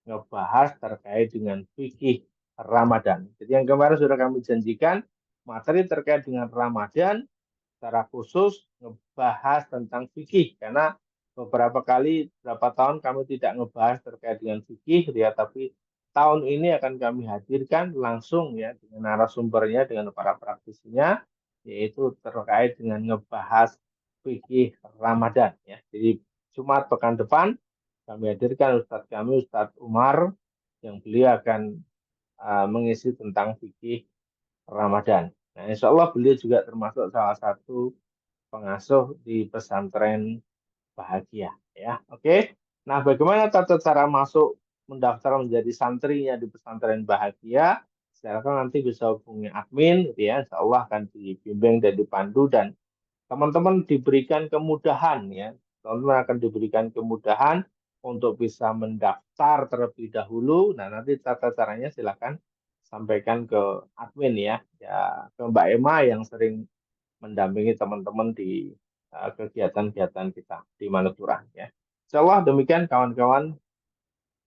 ngebahas terkait dengan fikih Ramadan. Jadi yang kemarin sudah kami janjikan materi terkait dengan Ramadan secara khusus ngebahas tentang fikih karena beberapa kali berapa tahun kami tidak ngebahas terkait dengan fikih ya, tapi tahun ini akan kami hadirkan langsung ya dengan narasumbernya dengan para praktisinya, yaitu terkait dengan ngebahas fikih Ramadan ya. Jadi Jumat pekan depan kami hadirkan Ustadz kami Ustadz Umar yang beliau akan mengisi tentang fikih Ramadan. Nah, insya Allah beliau juga termasuk salah satu pengasuh di pesantren Bahagia ya. Oke. Nah, bagaimana tata cara masuk mendaftar menjadi santrinya di pesantren Bahagia? Silakan nanti bisa hubungi admin gitu ya. Insya Allah akan dibimbing dan dipandu dan teman-teman diberikan kemudahan ya. Teman-teman akan diberikan kemudahan untuk bisa mendaftar terlebih dahulu. Nah, nanti tata caranya silakan sampaikan ke admin ya. Ya, ke Mbak Emma yang sering mendampingi teman-teman di kegiatan-kegiatan kita di Manutura ya. Insya Allah demikian kawan-kawan,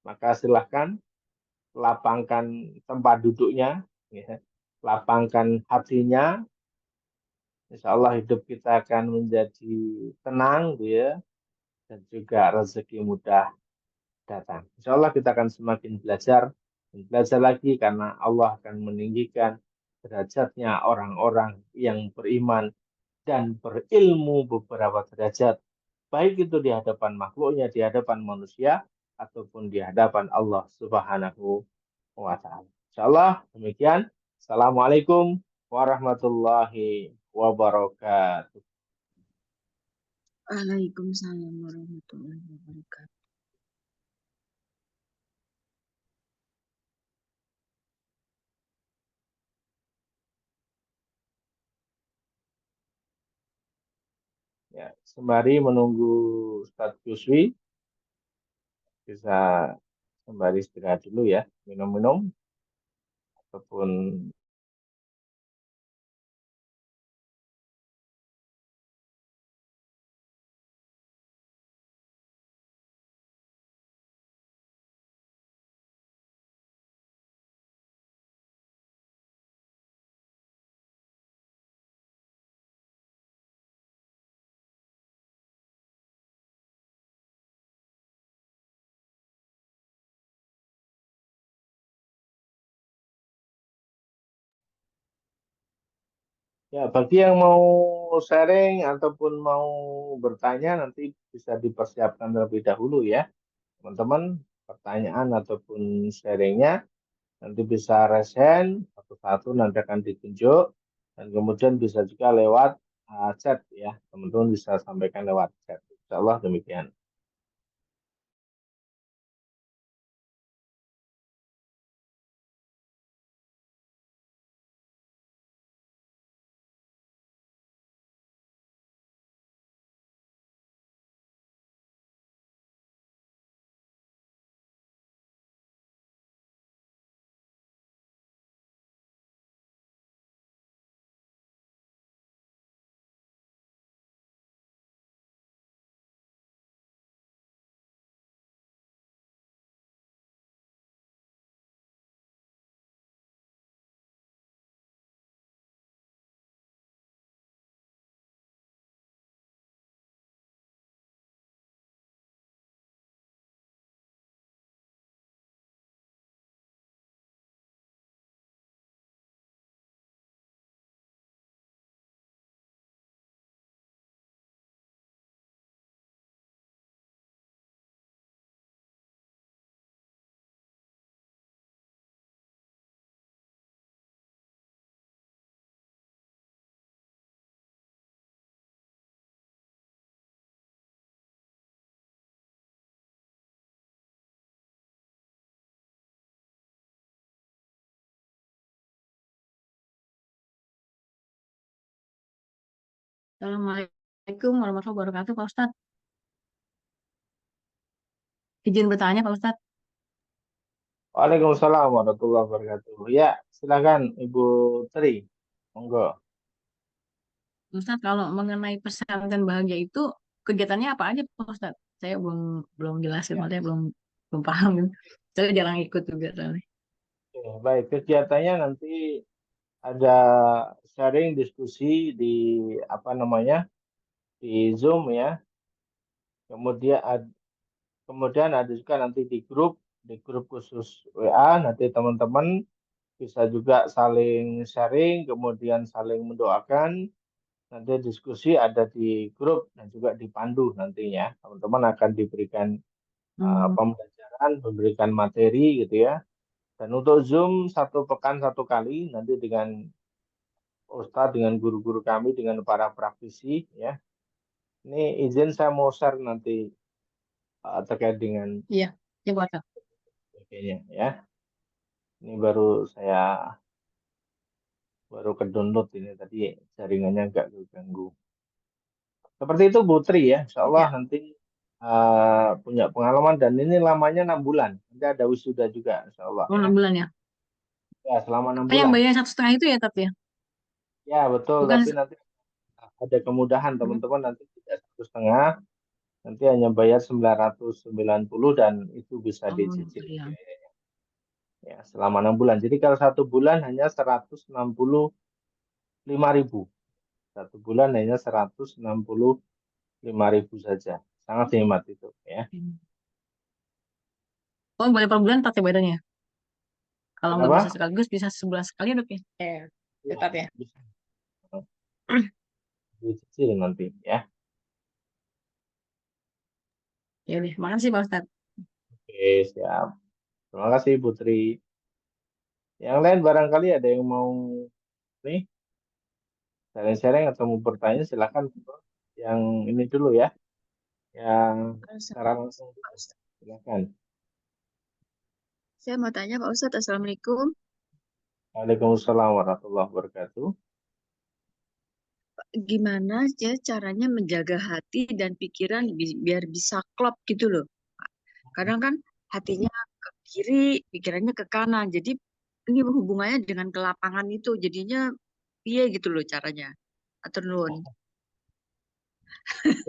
maka silahkan lapangkan tempat duduknya, ya. Lapangkan hatinya, Insya Allah hidup kita akan menjadi tenang, gitu ya, dan juga rezeki mudah datang. Insya Allah kita akan semakin belajar dan belajar lagi karena Allah akan meninggikan derajatnya orang-orang yang beriman dan berilmu beberapa derajat, baik itu di hadapan makhluknya, di hadapan manusia, ataupun di hadapan Allah Subhanahu wa Ta'ala. Insyaallah demikian. Assalamualaikum warahmatullahi wabarakatuh. Waalaikumsalam warahmatullahi wabarakatuh. Ya, sembari menunggu Ustadz Yuswi, bisa sembari istirahat dulu ya, minum-minum, ataupun ya, bagi yang mau sharing ataupun mau bertanya nanti bisa dipersiapkan terlebih dahulu ya, teman-teman. Pertanyaan ataupun sharingnya nanti bisa raise hand satu-satu nanti akan ditunjuk dan kemudian bisa juga lewat chat ya, teman-teman bisa sampaikan lewat chat. Insya Allah demikian. Assalamualaikum warahmatullahi wabarakatuh, Pak Ustadz. Izin bertanya, Pak Ustadz. Waalaikumsalam warahmatullahi wabarakatuh. Ya, silakan Ibu Tri. Monggo. Ustadz, kalau mengenai pesantren bahagia itu kegiatannya apa aja, Pak Ustadz? Saya belum belum jelasin, Ya, maksudnya belum belum paham gitu. Saya jarang ikut juga soalnya. oke. Baik, kegiatannya nanti ada sharing diskusi di apa namanya di Zoom ya. Kemudian kemudian ada juga nanti di grup khusus WA. Nanti teman-teman bisa juga saling sharing, kemudian saling mendoakan. Nanti diskusi ada di grup dan juga dipandu nantinya. Teman-teman akan diberikan Hmm, pembelajaran, memberikan materi gitu ya. Dan untuk Zoom satu pekan satu kali nanti dengan Ustadz, dengan guru-guru kami, dengan para praktisi ya. Ini izin saya mau share nanti terkait dengan iya, ya Pak Ustadz. sebagainya ya. Ini baru ke download ini tadi jaringannya agak terganggu. Seperti itu Bu Tri ya, Insya Allah Ya, nanti punya pengalaman dan ini lamanya 6 bulan. Nanti ada wisuda juga Insya Allah oh, ya. 6 bulan ya. Ya selama enam Oh, yang bulan. bayarnya 1,5 itu ya, tapi ya? Ya betul, Bukan. tapi nanti ada kemudahan Hmm. teman-teman nanti tidak 1,5, nanti hanya bayar 990 dan itu bisa Oh, dicicil iya. ya selama 6 bulan. Jadi kalau 1 bulan hanya 165.000. 1 bulan hanya 165.000 saja. Sangat hemat itu ya. Oh, boleh per bulan tak ya bayarnya? Kalau nggak bisa Kenapa? sekaligus, bisa sebulan sekali udah ya? Ya, Tetap ya. bisa dicicil nanti ya. Ya udah, makasih Pak Ustadz. Oke, siap. Terima kasih Putri. Yang lain barangkali ada yang mau nih sharing-sharing atau mau bertanya silakan. Yang ini dulu ya, yang secara langsung Pak dulu. Ustadz. Silakan. Saya mau tanya Pak Ustadz, Assalamualaikum. Waalaikumsalam warahmatullahi wabarakatuh. Gimana ya caranya menjaga hati dan pikiran biar bisa klop gitu loh. Kadang kan hatinya ke kiri, pikirannya ke kanan. Jadi ini hubungannya dengan kelapangan itu. Jadinya piye gitu loh caranya. Atur nuwun.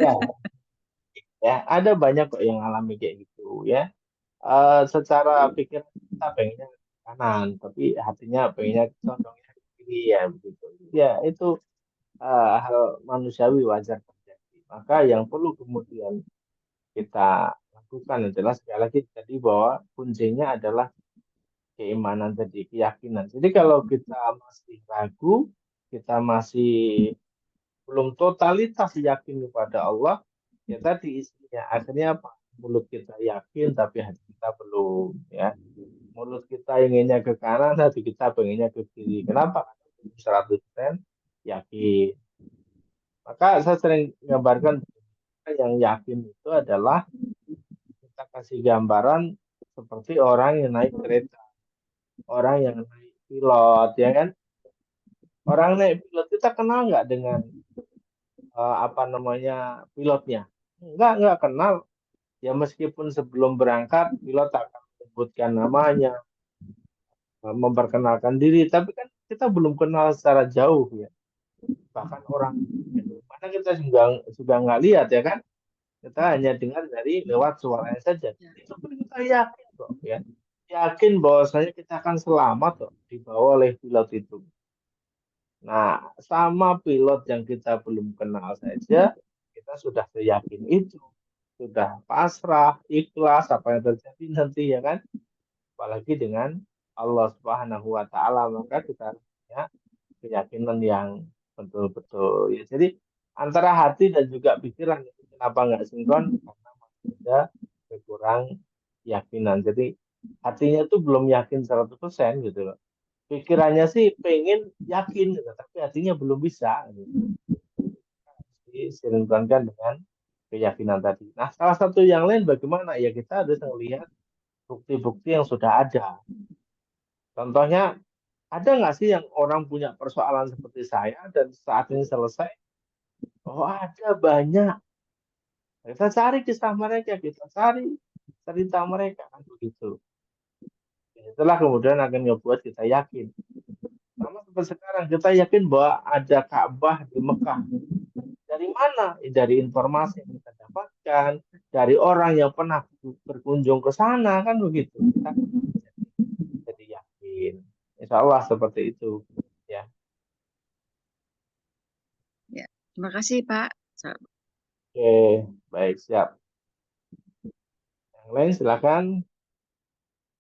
Ya, ya, ada banyak kok yang alami kayak gitu ya. Secara pikir kita pengennya ke kanan, tapi hatinya pengennya condongnya ke kiri ya begitu. Ya, itu hal manusiawi wajar terjadi. Maka yang perlu kemudian kita lakukan adalah sekali lagi tadi bahwa kuncinya adalah keimanan tadi, keyakinan. Jadi kalau kita masih ragu, kita masih belum totalitas yakin kepada Allah, ya tadi isinya akhirnya apa? Mulut kita yakin tapi hati kita belum ya. Mulut kita inginnya ke kanan, hati kita pengennya ke kiri. Kenapa? Karena belum 100% yakin. Maka saya sering gambarkan yang yakin itu adalah kita kasih gambaran seperti orang yang naik kereta, orang yang naik pilot, ya kan? Orang naik pilot kita kenal nggak dengan apa namanya pilotnya? Nggak kenal. Ya meskipun sebelum berangkat pilot akan menyebutkan namanya, memperkenalkan diri, tapi kan kita belum kenal secara jauh ya. Bahkan orang mana kita juga nggak lihat ya kan? Kita hanya dengar dari lewat suaranya saja. Ya. Itu pun kita yakin kok ya. Yakin bahwasanya kita akan selamat kok dibawa oleh pilot itu. Nah, sama pilot yang kita belum kenal saja, kita sudah yakin itu. Sudah pasrah, ikhlas apa yang terjadi nanti ya kan. Apalagi dengan Allah Subhanahu wa taala, maka kita punya keyakinan yang betul-betul ya. Jadi antara hati dan juga pikiran itu kenapa nggak sinkron? Karena masih ada kurang keyakinan. Jadi hatinya tuh belum yakin 100% gitu loh. Pikirannya sih pengen yakin gitu, tapi hatinya belum bisa gitu. Disinkronkan dengan keyakinan tadi. Nah, salah satu yang lain bagaimana? Ya kita harus melihat bukti-bukti yang sudah ada. Contohnya, ada nggak sih yang orang punya persoalan seperti saya dan saat ini selesai? Oh, ada banyak. Kita cari kisah mereka, kita cari cerita mereka kan begitu. Itulah kemudian akan membuat kita yakin. Sama sampai sekarang kita yakin bahwa ada Ka'bah di Mekah. Dari mana? Dari informasi yang kita dapatkan, dari orang yang pernah berkunjung ke sana, kan begitu. Kita jadi yakin. Insya Allah seperti itu. Ya, Ya, terima kasih Pak. oke, baik, siap. Yang lain silakan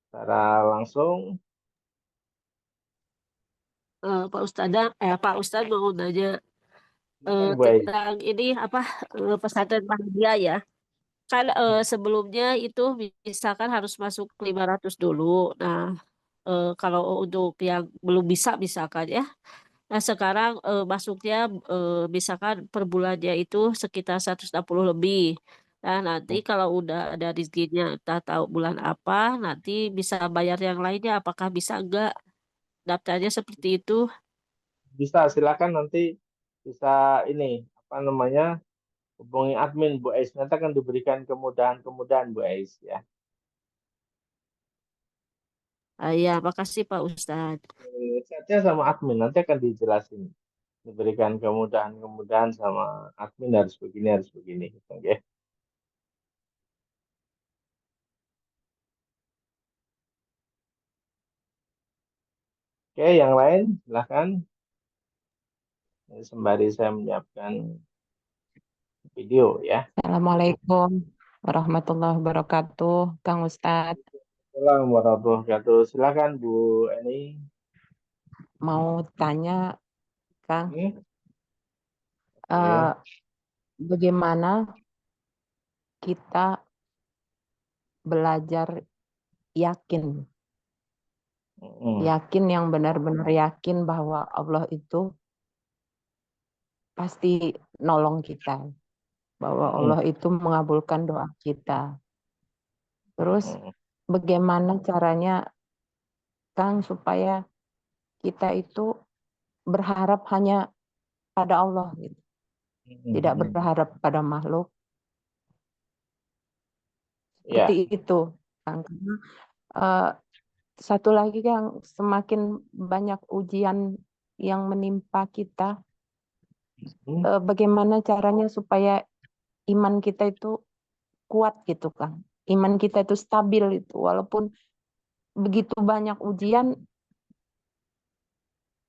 secara langsung. Pak Ustadz mau nanya Silakan, Bu Ais. tentang ini apa pesantren Muhammadiyah ya. Kan sebelumnya itu misalkan harus masuk 500 dulu. Nah, kalau untuk yang belum bisa misalkan ya. Nah, sekarang masuknya misalkan per bulannya itu sekitar 160 lebih. Nah, nanti kalau udah ada rezekinya, entah tahu bulan apa, nanti bisa bayar yang lainnya. Apakah bisa enggak? Daftarnya seperti itu. Bisa, silakan nanti bisa ini, apa namanya, hubungi admin Bu Ais. Nanti akan diberikan kemudahan-kemudahan Bu Ais ya. Ya, makasih Pak Ustadz. Chatnya sama admin, nanti akan dijelasin. Diberikan kemudahan-kemudahan sama admin harus begini. Oke. Oke, yang lain silahkan. Sembari saya menyiapkan video ya. Assalamualaikum warahmatullahi wabarakatuh, Kang Ustadz. Assalamualaikum warahmatullahi wabarakatuh. Silakan Bu Eni. Mau tanya, Kang, Oke. bagaimana kita belajar yakin, yakin yang benar-benar yakin bahwa Allah itu pasti nolong kita, bahwa Allah itu mengabulkan doa kita. Terus bagaimana caranya, Kang, supaya kita itu berharap hanya pada Allah gitu. Tidak berharap pada makhluk. Ya. Seperti itu, Kang. Karena satu lagi, Kang, semakin banyak ujian yang menimpa kita, bagaimana caranya supaya iman kita itu kuat gitu, Kang. Iman kita itu stabil itu, walaupun begitu banyak ujian,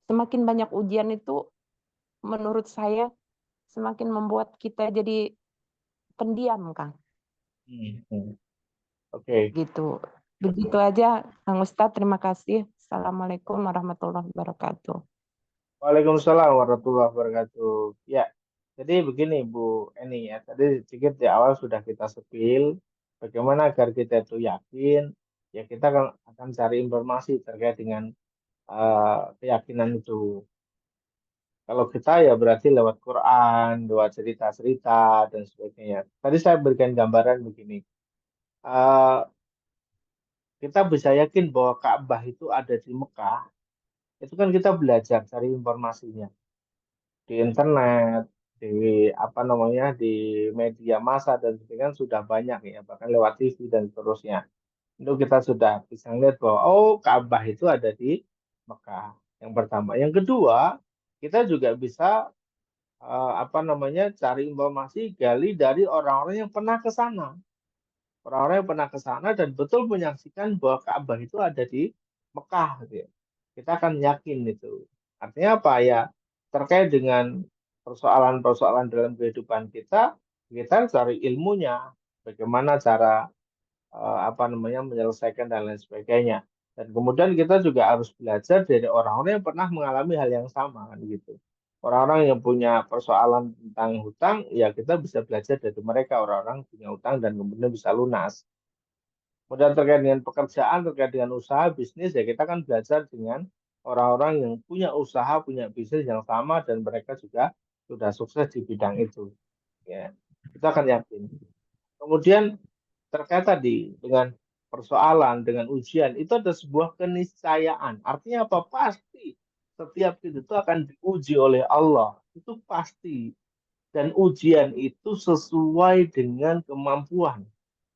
semakin banyak ujian itu menurut saya semakin membuat kita jadi pendiam, Kang. Oke. Gitu. Begitu aja, Kang Ustadz. Terima kasih. Assalamualaikum warahmatullahi wabarakatuh. Waalaikumsalam warahmatullahi wabarakatuh. Ya, jadi begini Bu Eni ya. Tadi sedikit di awal sudah kita sepil bagaimana agar kita itu yakin. Ya kita akan cari informasi terkait dengan keyakinan itu. Kalau kita ya berarti lewat Quran, lewat cerita-cerita dan sebagainya. Tadi saya berikan gambaran begini. Eh, kita bisa yakin bahwa Ka'bah itu ada di Mekah. Itu kan kita belajar cari informasinya di internet, di apa namanya, di media massa dan sebagainya kan sudah banyak ya, bahkan lewat TV dan seterusnya. Itu kita sudah bisa lihat bahwa oh Ka'bah itu ada di Mekah. Yang pertama, yang kedua, kita juga bisa apa namanya, cari informasi gali dari orang-orang yang pernah ke sana. Orang-orang yang pernah ke sana dan betul menyaksikan bahwa Ka'bah itu ada di Mekah gitu ya. Kita akan yakin itu. Artinya apa ya? Terkait dengan persoalan-persoalan dalam kehidupan kita cari ilmunya. Bagaimana cara apa namanya menyelesaikan dan lain sebagainya. Dan kemudian kita juga harus belajar dari orang-orang yang pernah mengalami hal yang sama kan gitu. Orang-orang yang punya persoalan tentang hutang, ya kita bisa belajar dari mereka. Orang-orang punya hutang dan kemudian bisa lunas. Kemudian terkait dengan pekerjaan, terkait dengan usaha, bisnis, ya kita kan belajar dengan orang-orang yang punya usaha, punya bisnis yang sama, dan mereka juga sudah sukses di bidang itu. Ya, kita akan yakin. Kemudian terkait tadi dengan persoalan, dengan ujian, itu ada sebuah keniscayaan. Artinya apa? Pasti setiap kita itu akan diuji oleh Allah. Itu pasti. Dan ujian itu sesuai dengan kemampuan.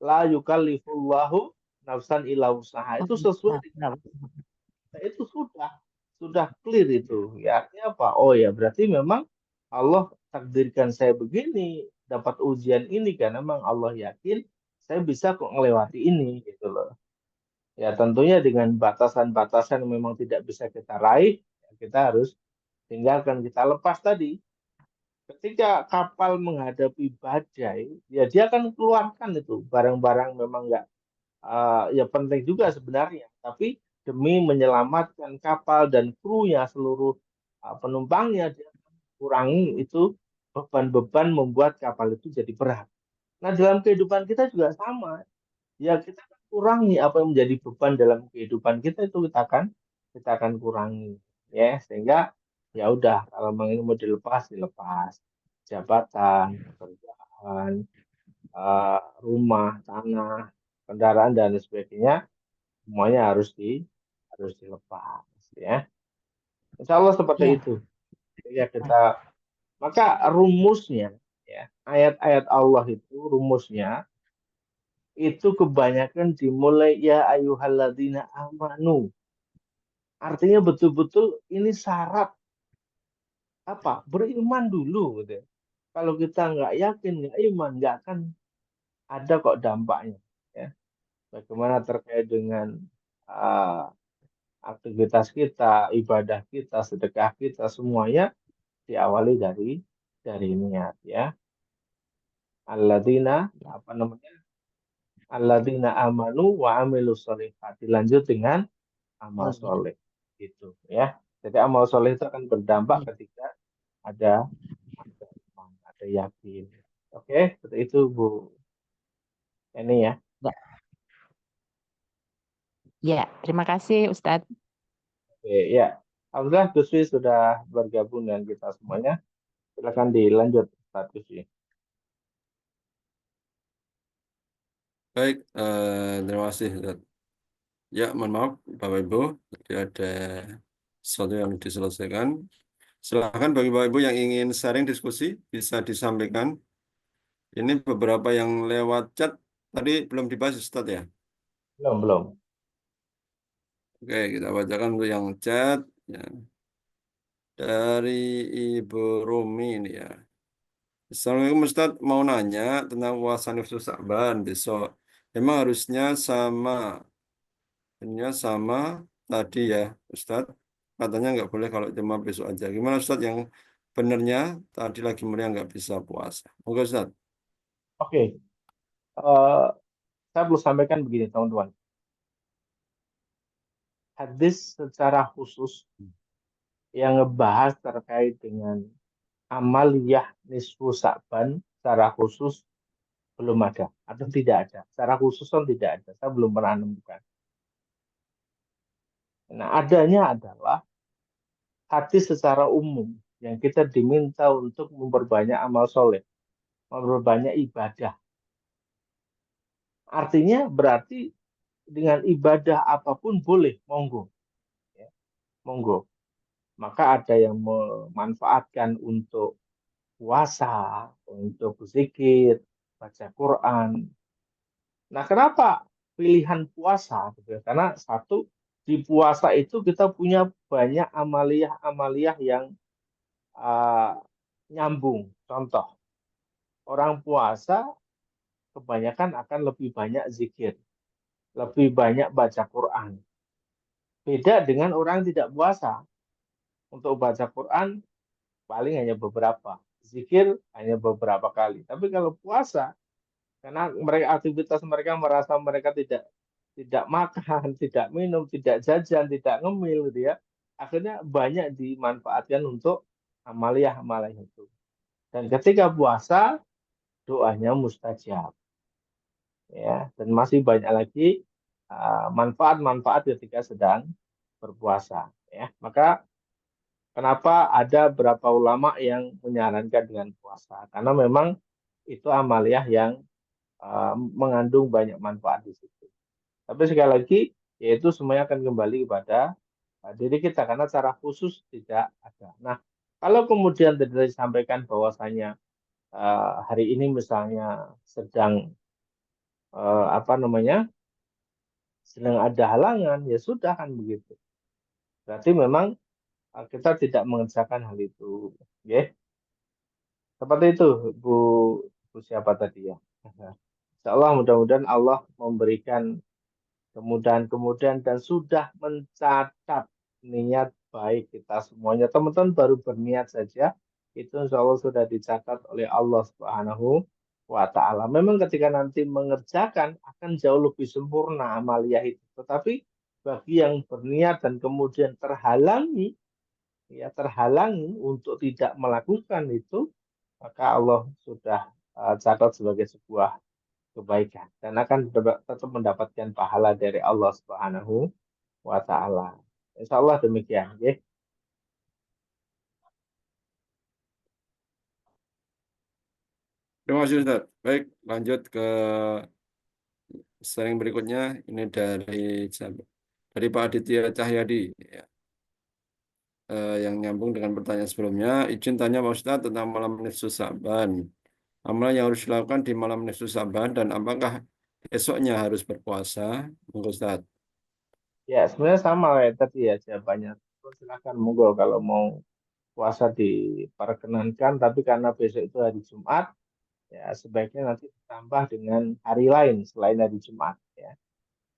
La yukallifullahu nafsan illa usaha. Itu sesuai dengan itu sudah. sudah clear itu. Ya artinya apa? Oh ya berarti memang Allah takdirkan saya begini, dapat ujian ini karena memang Allah yakin saya bisa kok ngelewati ini gitu loh. Ya tentunya dengan batasan-batasan yang memang tidak bisa kita raih, ya kita harus tinggalkan, kita lepas tadi. Ketika kapal menghadapi badai, ya dia akan keluarkan itu barang-barang memang nggak ya penting juga sebenarnya, tapi demi menyelamatkan kapal dan krunya seluruh penumpangnya dia kurangi itu beban-beban membuat kapal itu jadi berat. Nah, dalam kehidupan kita juga sama. Ya kita akan kurangi apa yang menjadi beban dalam kehidupan kita itu kita akan kurangi ya sehingga ya udah kalau memang ini mau dilepas dilepas jabatan, pekerjaan, rumah, tanah, kendaraan dan sebagainya semuanya harus dilepas ya. Insya Allah seperti Ya, itu. Ya kita maka rumusnya ya ayat-ayat Allah itu rumusnya itu kebanyakan dimulai ya ayyuhalladzina amanu. Artinya betul-betul ini syarat apa? Beriman dulu gitu ya. Kalau kita nggak yakin, nggak iman, nggak akan ada kok dampaknya. Ya. Bagaimana terkait dengan uh, aktivitas kita, ibadah kita, sedekah kita, semuanya diawali dari niat ya. Alladzina ya, apa namanya? Alladzina amanu wa amilus solihati. Lanjut dengan amal oh, ya. soleh gitu ya. Jadi amal soleh itu akan berdampak Ya, ketika ada iman, ada yakin. Oke, seperti itu Bu. Ini ya. ya, ya. Terima kasih Ustadz. Oke, ya. Alhamdulillah Gus Wi sudah bergabung dengan kita semuanya. Silakan dilanjut Pak Gus Wi. Baik, terima kasih. Ustaz. Ya, mohon maaf, Bapak Ibu, tadi ada sesuatu yang diselesaikan. Silakan bagi Bapak Ibu yang ingin sharing diskusi, bisa disampaikan. Ini beberapa yang lewat chat, tadi belum dibahas, Ustaz ya. Belum. Oke, kita bacakan untuk yang chat. Ya. Dari Ibu Rumi ini ya. Assalamualaikum Ustaz, mau nanya tentang puasa nafsu Sa'ban besok. Emang harusnya sama tadi ya Ustadz, katanya nggak boleh kalau cuma besok aja. Gimana Ustadz yang benernya tadi lagi mulia nggak bisa puasa? Oke Ustadz. Oke, eh, saya perlu sampaikan begini teman-teman. Hadis secara khusus yang ngebahas terkait dengan amaliyah nisfu Sa'ban secara khusus belum ada atau tidak ada. Secara khusus kan tidak ada. Saya belum pernah menemukan. Nah, adanya adalah hadis secara umum yang kita diminta untuk memperbanyak amal soleh, memperbanyak ibadah. Artinya berarti dengan ibadah apapun boleh, monggo. Ya, monggo. Maka ada yang memanfaatkan untuk puasa, untuk zikir, baca Quran. Nah, kenapa pilihan puasa? Gitu ya? Karena satu, di puasa itu kita punya banyak amaliyah-amaliyah yang uh, nyambung. Contoh, orang puasa kebanyakan akan lebih banyak zikir, lebih banyak baca Quran. Beda dengan orang yang tidak puasa. Untuk baca Quran paling hanya beberapa, zikir hanya beberapa kali. Tapi kalau puasa, karena mereka aktivitas mereka merasa mereka tidak makan, tidak minum, tidak jajan, tidak ngemil, gitu ya. Akhirnya banyak dimanfaatkan untuk amaliyah-amaliyah itu. Dan ketika puasa, doanya mustajab. Ya, dan masih banyak lagi manfaat-manfaat ketika sedang berpuasa. Ya, maka kenapa ada beberapa ulama yang menyarankan dengan puasa? Karena memang itu amaliyah yang mengandung banyak manfaat di situ. Tapi sekali lagi, yaitu semuanya akan kembali kepada diri kita karena cara khusus tidak ada. Nah, kalau kemudian tadi disampaikan bahwasanya hari ini misalnya sedang apa namanya sedang ada halangan, ya sudah kan begitu. Berarti memang kita tidak mengerjakan hal itu. Ya, seperti itu, Bu, Bu siapa tadi ya? Insya Allah mudah-mudahan Allah memberikan kemudahan-kemudahan dan sudah mencatat niat baik kita semuanya. Teman-teman baru berniat saja, itu insya Allah sudah dicatat oleh Allah Subhanahu wa Ta'ala. Memang ketika nanti mengerjakan akan jauh lebih sempurna amaliyah itu. Tetapi bagi yang berniat dan kemudian terhalangi, ya terhalangi untuk tidak melakukan itu, maka Allah sudah catat sebagai sebuah kebaikan dan akan tetap mendapatkan pahala dari Allah Subhanahu wa Ta'ala. Insya Allah demikian, ya. Terima kasih Ustaz. Baik, lanjut ke sharing berikutnya. Ini dari Pak Aditya Cahyadi, ya. Yang nyambung dengan pertanyaan sebelumnya. Izin tanya Pak Ustadz tentang malam nisfu Sa'ban. Amalan yang harus dilakukan di malam nisfu Sa'ban dan apakah esoknya harus berpuasa? Monggo Ustadz. Ya, sebenarnya sama ya tadi ya jawabannya. Silakan monggo kalau mau puasa diperkenankan, tapi karena besok itu hari Jumat, ya sebaiknya nanti ditambah dengan hari lain selain hari Jumat, ya.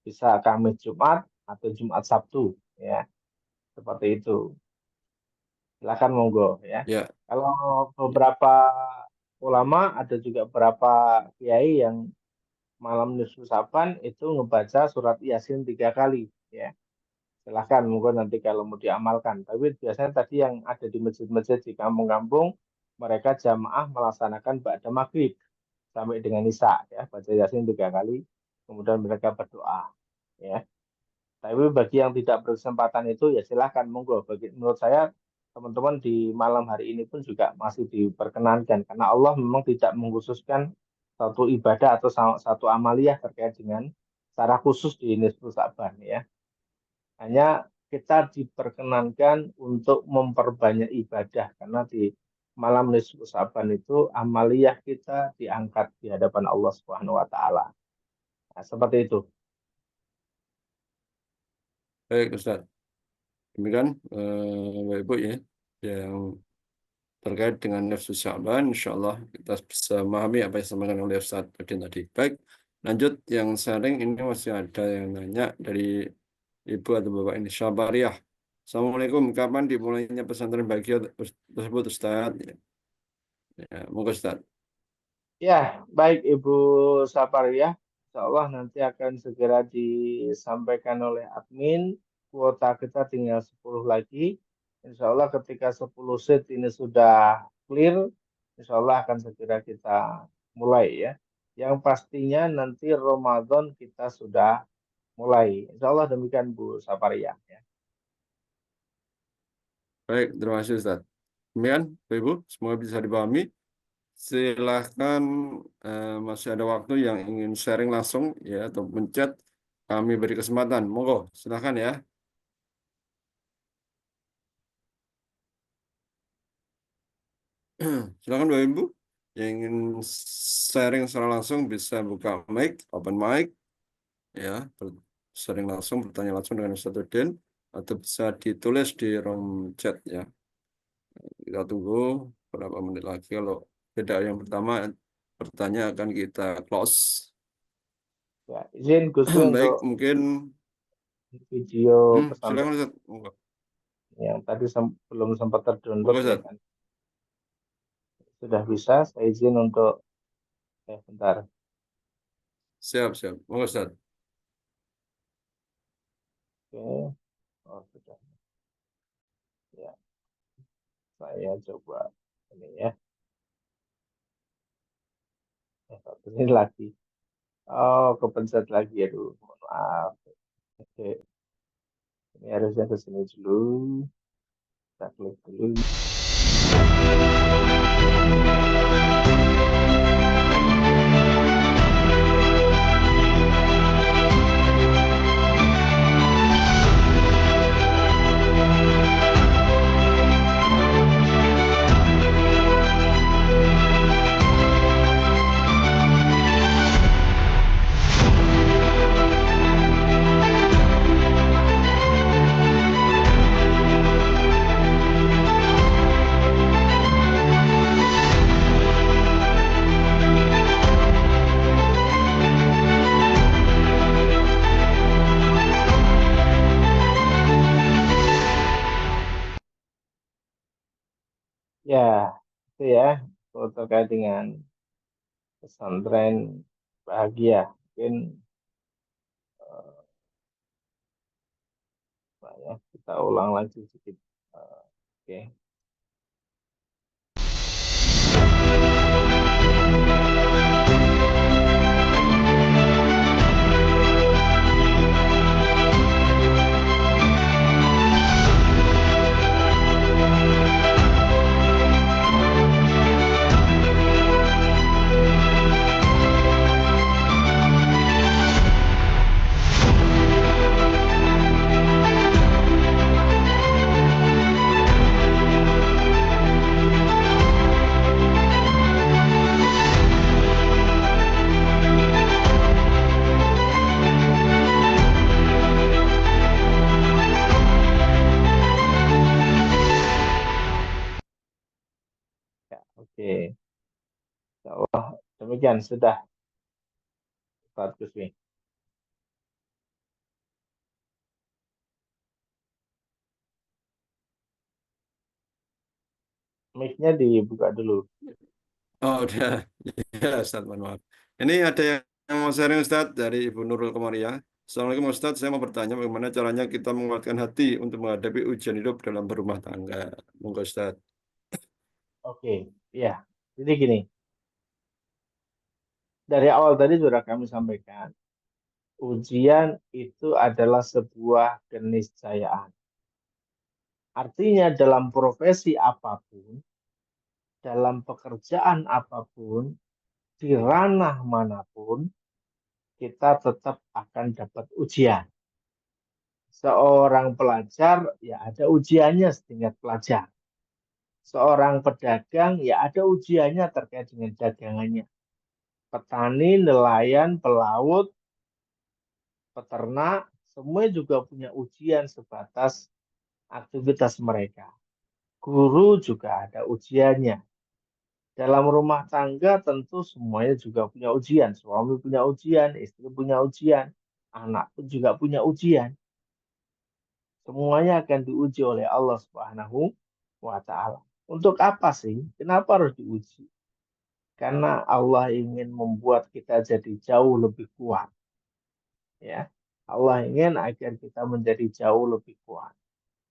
Bisa Kamis Jumat atau Jumat Sabtu, ya. Seperti itu. Silakan monggo ya. Ya, Kalau beberapa ulama ada juga beberapa kiai yang malam nisfu Saban itu ngebaca surat Yasin 3 kali ya. Silahkan monggo nanti kalau mau diamalkan. Tapi biasanya tadi yang ada di masjid-masjid di kampung-kampung mereka jamaah melaksanakan ba'da maghrib sampai dengan isya ya, baca Yasin 3 kali, kemudian mereka berdoa ya. Tapi bagi yang tidak berkesempatan itu ya silahkan monggo. Menurut saya teman-teman di malam hari ini pun juga masih diperkenankan karena Allah memang tidak mengkhususkan satu ibadah atau satu amaliyah terkait dengan secara khusus di nisfu Sa'ban ya. Hanya kita diperkenankan untuk memperbanyak ibadah karena di malam nisfu Sa'ban itu amaliyah kita diangkat di hadapan Allah Subhanahu wa taala. Nah, seperti itu. baik Ustadz. Demikian Bapak Ibu ya, yang terkait dengan nafsu Sya'ban, insya Allah kita bisa memahami apa yang disampaikan oleh Ustadz tadi. Baik, lanjut yang sharing ini masih ada yang nanya dari Ibu atau Bapak ini, Syabariah. Assalamualaikum, kapan dimulainya pesantren bahagia tersebut Ustadz? Ya, monggo Ustadz. Ya, baik Ibu Saparia. Insya Allah nanti akan segera disampaikan oleh admin. Kuota kita tinggal 10 lagi. Insya Allah ketika 10 seat ini sudah clear, insya Allah akan segera kita mulai ya. Yang pastinya nanti Ramadan kita sudah mulai. Insya Allah demikian Bu Saparia. Ya. Baik, terima kasih Ustadz. Demikian, Bapak Ibu, semoga bisa dipahami. Silahkan masih ada waktu yang ingin sharing langsung ya atau menchat, kami beri kesempatan. Monggo, silahkan ya. Silakan Bapak Ibu yang ingin sharing secara langsung bisa buka mic, open mic ya, sharing langsung, bertanya langsung dengan Ustadz Udin atau bisa ditulis di room chat ya. Kita tunggu beberapa menit lagi. Kalau tidak yang pertama bertanya akan kita close. Ya, izin Gus Baik, untuk mungkin video silakan pesantren Ustadz. Monggo. yang tadi belum sempat terdownload Monggo, ya Ustadz. kan. Sudah bisa, saya izin untuk bentar. Siap. Monggo Ustadz. Oke. Oh, sudah. Ya, saya coba ini ya. Ini lagi. Oh, kepencet lagi. Aduh, mohon maaf. Oke. Ini harusnya ke sini dulu. Kita klik dulu. Ya, itu ya, kalau terkait dengan pesantren bahagia. Mungkin ya, kita ulang lagi sedikit. Oke. Ya, oke. Insya Allah demikian sudah Ustaz Kusmi. Mic-nya dibuka dulu. Oh, udah. Ya, Ustaz, mohon maaf. Ini ada yang mau sharing, Ustaz, dari Ibu Nurul Komaria. Assalamualaikum, Ustaz. Saya mau bertanya bagaimana caranya kita menguatkan hati untuk menghadapi ujian hidup dalam berumah tangga. Monggo, Ustaz. Oke, ya. Jadi gini, dari awal tadi sudah kami sampaikan, ujian itu adalah sebuah keniscayaan. Artinya dalam profesi apapun, dalam pekerjaan apapun, di ranah manapun, kita tetap akan dapat ujian. Seorang pelajar, ya ada ujiannya setingkat pelajar. Seorang pedagang, ya ada ujiannya terkait dengan dagangannya. Petani, nelayan, pelaut, peternak, semua juga punya ujian sebatas aktivitas mereka. Guru juga ada ujiannya. Dalam rumah tangga tentu semuanya juga punya ujian. Suami punya ujian, istri punya ujian, anak pun juga punya ujian. Semuanya akan diuji oleh Allah Subhanahu wa Ta'ala. Untuk apa sih? Kenapa harus diuji? Karena Allah ingin membuat kita jadi jauh lebih kuat. Ya, Allah ingin agar kita menjadi jauh lebih kuat.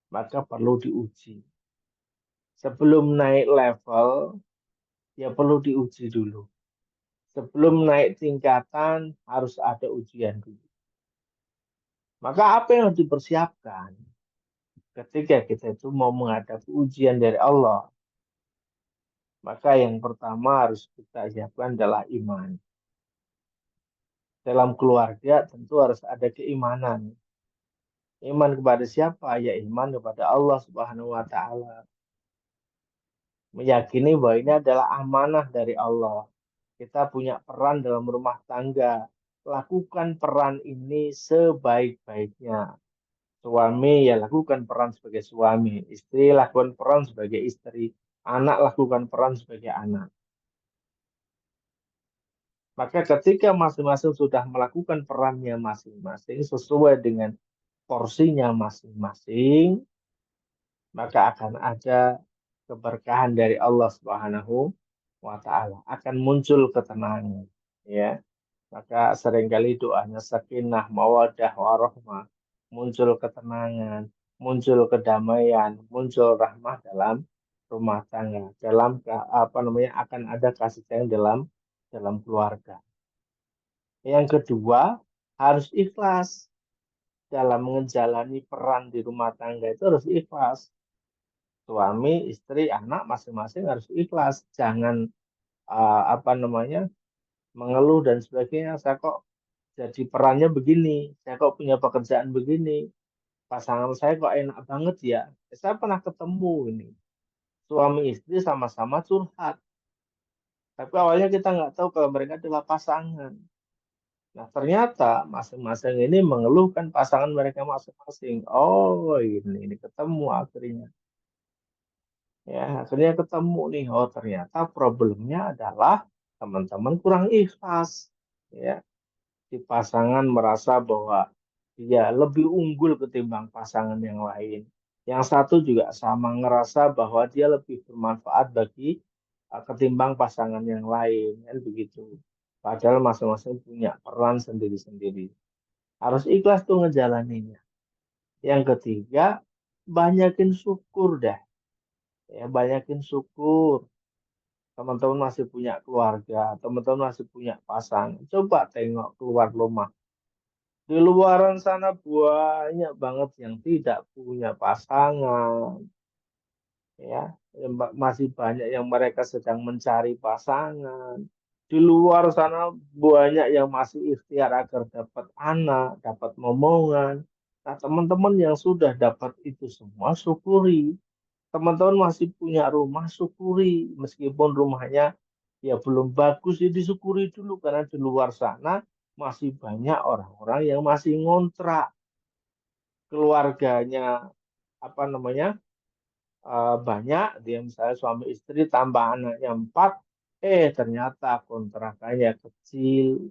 Maka perlu diuji. Sebelum naik level, ya perlu diuji dulu. Sebelum naik tingkatan, harus ada ujian dulu. Maka apa yang harus dipersiapkan ketika kita itu mau menghadapi ujian dari Allah? Maka yang pertama harus kita siapkan adalah iman. Dalam keluarga tentu harus ada keimanan. Iman kepada siapa? Ya iman kepada Allah Subhanahu wa Ta'ala. Meyakini bahwa ini adalah amanah dari Allah. Kita punya peran dalam rumah tangga. Lakukan peran ini sebaik-baiknya. Suami ya lakukan peran sebagai suami. Istri lakukan peran sebagai istri. Anak lakukan peran sebagai anak. Maka ketika masing-masing sudah melakukan perannya masing-masing sesuai dengan porsinya masing-masing, maka akan ada keberkahan dari Allah Subhanahu wa Ta'ala. Akan muncul ketenangan. Ya. Maka seringkali doanya sakinah, mawadah, warahmah. Muncul ketenangan, muncul kedamaian, muncul rahmah dalam rumah tangga. Dalam akan ada kasih sayang dalam keluarga. Yang kedua, harus ikhlas dalam menjalani peran di rumah tangga itu harus ikhlas. Suami, istri, anak masing-masing harus ikhlas. Jangan mengeluh dan sebagainya. Saya kok jadi perannya begini, saya kok punya pekerjaan begini, pasangan saya kok enak banget ya. Saya pernah ketemu ini, suami istri sama-sama curhat. Tapi awalnya kita nggak tahu kalau mereka adalah pasangan. Nah, ternyata masing-masing ini mengeluhkan pasangan mereka masing-masing. Oh, ini ketemu akhirnya. Ya, akhirnya ketemu nih. Oh, ternyata problemnya adalah teman-teman kurang ikhlas. Ya, si pasangan merasa bahwa dia lebih unggul ketimbang pasangan yang lain. Yang satu juga sama ngerasa bahwa dia lebih bermanfaat bagi ketimbang pasangan yang lain, kan begitu. Padahal masing-masing punya peran sendiri-sendiri. Harus ikhlas tuh ngejalaninnya. Yang ketiga, banyakin syukur dah. Ya, banyakin syukur. Teman-teman masih punya keluarga, teman-teman masih punya pasangan. Coba tengok keluar rumah. Di luaran sana banyak banget yang tidak punya pasangan, ya. Masih banyak yang mereka sedang mencari pasangan. Di luar sana banyak yang masih ikhtiar agar dapat anak, dapat momongan. Nah, teman-teman yang sudah dapat itu semua, syukuri. Teman-teman masih punya rumah, syukuri. Meskipun rumahnya ya belum bagus, ya disyukuri dulu. Karena di luar sana masih banyak orang-orang yang masih ngontrak. Keluarganya, apa namanya, banyak. Dia misalnya suami istri tambah anaknya 4. Ternyata kontrakannya kecil.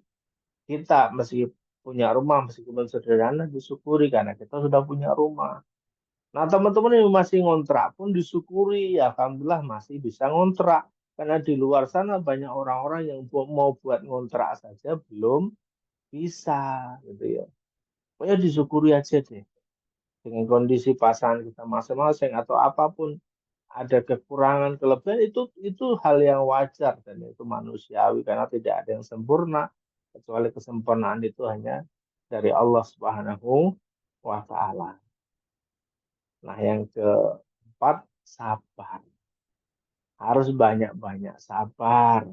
Kita meski punya rumah, meskipun sederhana, disyukuri karena kita sudah punya rumah. Nah, teman-teman yang masih ngontrak pun disyukuri, ya, alhamdulillah masih bisa ngontrak. Karena di luar sana banyak orang-orang yang mau buat ngontrak saja belum bisa, gitu ya. Pokoknya disyukuri aja deh. Dengan kondisi pasangan kita masing-masing atau apapun, ada kekurangan, kelebihan, itu hal yang wajar dan itu manusiawi karena tidak ada yang sempurna, kecuali kesempurnaan itu hanya dari Allah Subhanahu wa Ta'ala. Nah, yang keempat, sabar. Harus banyak-banyak sabar.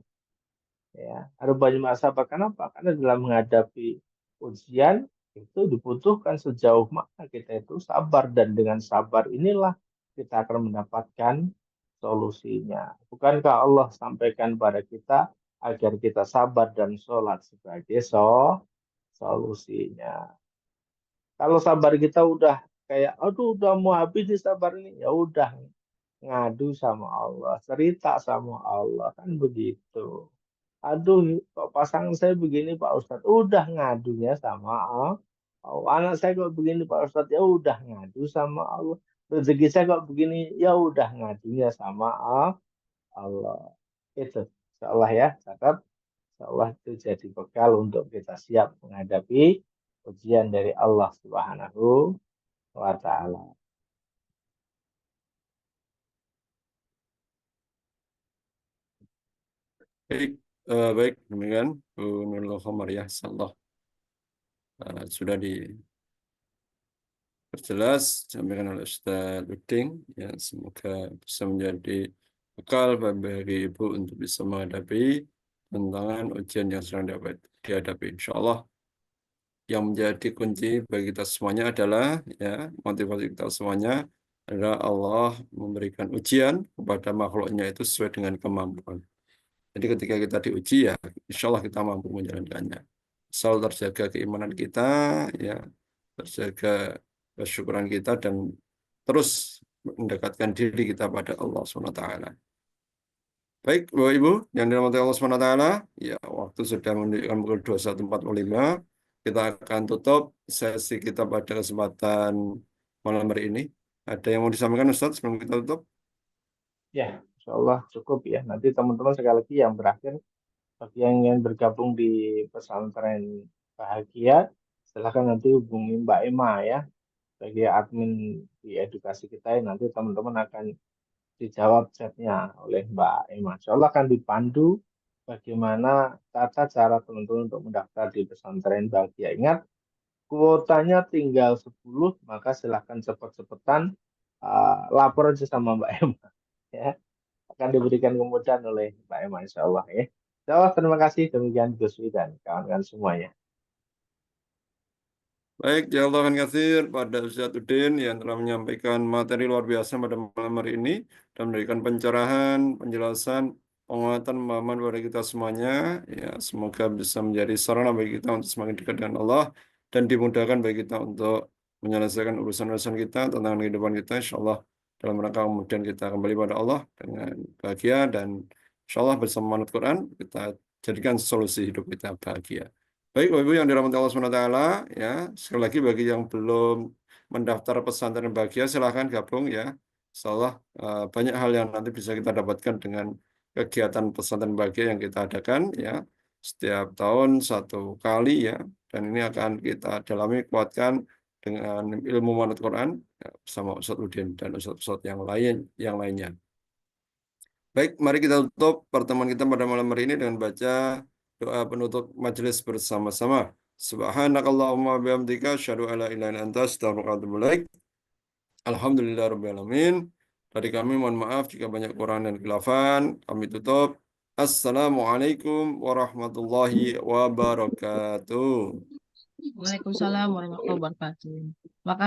Ya, harus banyak sabar. Kenapa? Karena dalam menghadapi ujian itu dibutuhkan sejauh mana kita itu sabar. Dan dengan sabar inilah kita akan mendapatkan solusinya. Bukankah Allah sampaikan pada kita agar kita sabar dan sholat sebagai solusinya. Kalau sabar kita udah kayak, aduh udah mau habis nih sabar ini, ya udah ngadu sama Allah, cerita sama Allah, kan begitu. Aduh, kok pasangan saya begini Pak Ustadz, udah ngadunya sama Allah. Oh, anak saya kok begini Pak Ustadz, ya udah ngadu sama Allah. Rezeki saya kok begini, ya udah ngadunya sama Allah. Itu, insya Allah ya, catat. Insya Allah itu jadi bekal untuk kita siap menghadapi ujian dari Allah Subhanahu wa Ta'ala. Baik, baik, demikian Bu Nurul Khomariyah, insyaallah sudah diperjelas disampaikan oleh Ustaz Uding, ya semoga bisa menjadi bekal bagi Ibu untuk bisa menghadapi tantangan ujian yang sedang dihadapi. Insyaallah yang menjadi kunci bagi kita semuanya adalah, ya, motivasi kita semuanya adalah Allah memberikan ujian kepada makhluknya itu sesuai dengan kemampuan. Jadi ketika kita diuji, ya insya Allah kita mampu menjalankannya. Asal terjaga keimanan kita, ya, terjaga kesyukuran kita, dan terus mendekatkan diri kita pada Allah SWT. Baik, Bapak Ibu yang dirahmati Allah SWT, ya waktu sudah menunjukkan pukul 21.45. Kita akan tutup sesi kita pada kesempatan malam hari ini. Ada yang mau disampaikan Ustaz sebelum kita tutup? Ya, insya Allah cukup ya. Nanti teman-teman sekali lagi yang berakhir, bagi yang ingin bergabung di pesantren bahagia, silahkan nanti hubungi Mbak Emma ya, sebagai admin di edukasi kita. Nanti teman-teman akan dijawab chatnya oleh Mbak Emma. Insya Allah akan dipandu bagaimana tata cara teman-teman untuk mendaftar di pesantren bahagia. Ingat, kuotanya tinggal 10, maka silahkan cepet-cepetan lapor aja sama Mbak Emma. Ya, akan diberikan kemudahan oleh Mbak Emma, insya Allah ya. Insya Allah, terima kasih. Demikian Gus Wi dan kawan-kawan semuanya. Baik, jazakallahu katsir pada Ustaz Udin yang telah menyampaikan materi luar biasa pada malam hari ini dan memberikan pencerahan, penjelasan, penguatan pemahaman kepada kita semuanya. Ya, semoga bisa menjadi sarana bagi kita untuk semakin dekat dengan Allah dan dimudahkan bagi kita untuk menyelesaikan urusan-urusan kita, tantangan kehidupan kita, insya Allah dalam rangka kemudian kita kembali pada Allah dengan bahagia dan insya Allah bersama manut Quran kita jadikan solusi hidup kita bahagia. Baik, Bapak Ibu yang dirahmati Allah SWT, ya, sekali lagi bagi yang belum mendaftar pesantren bahagia, silahkan gabung ya. Insyaallah banyak hal yang nanti bisa kita dapatkan dengan kegiatan pesantren bahagia yang kita adakan ya setiap tahun 1 kali ya. Dan ini akan kita dalami, kuatkan dengan ilmu manut Quran ya, bersama Ustadz Udin dan Ustadz yang lainnya. Baik, mari kita tutup pertemuan kita pada malam hari ini dengan baca doa penutup majelis bersama-sama. Subhanakallahumma bihamdika asyhadu an la ilaha illa anta astaghfiruka wa atubu ilaik. Alhamdulillahirabbil alamin. Dari kami mohon maaf jika banyak kekurangan dan khilafan. Kami tutup. Assalamualaikum warahmatullahi wabarakatuh. Waalaikumsalam warahmatullahi wabarakatuh. Makasih.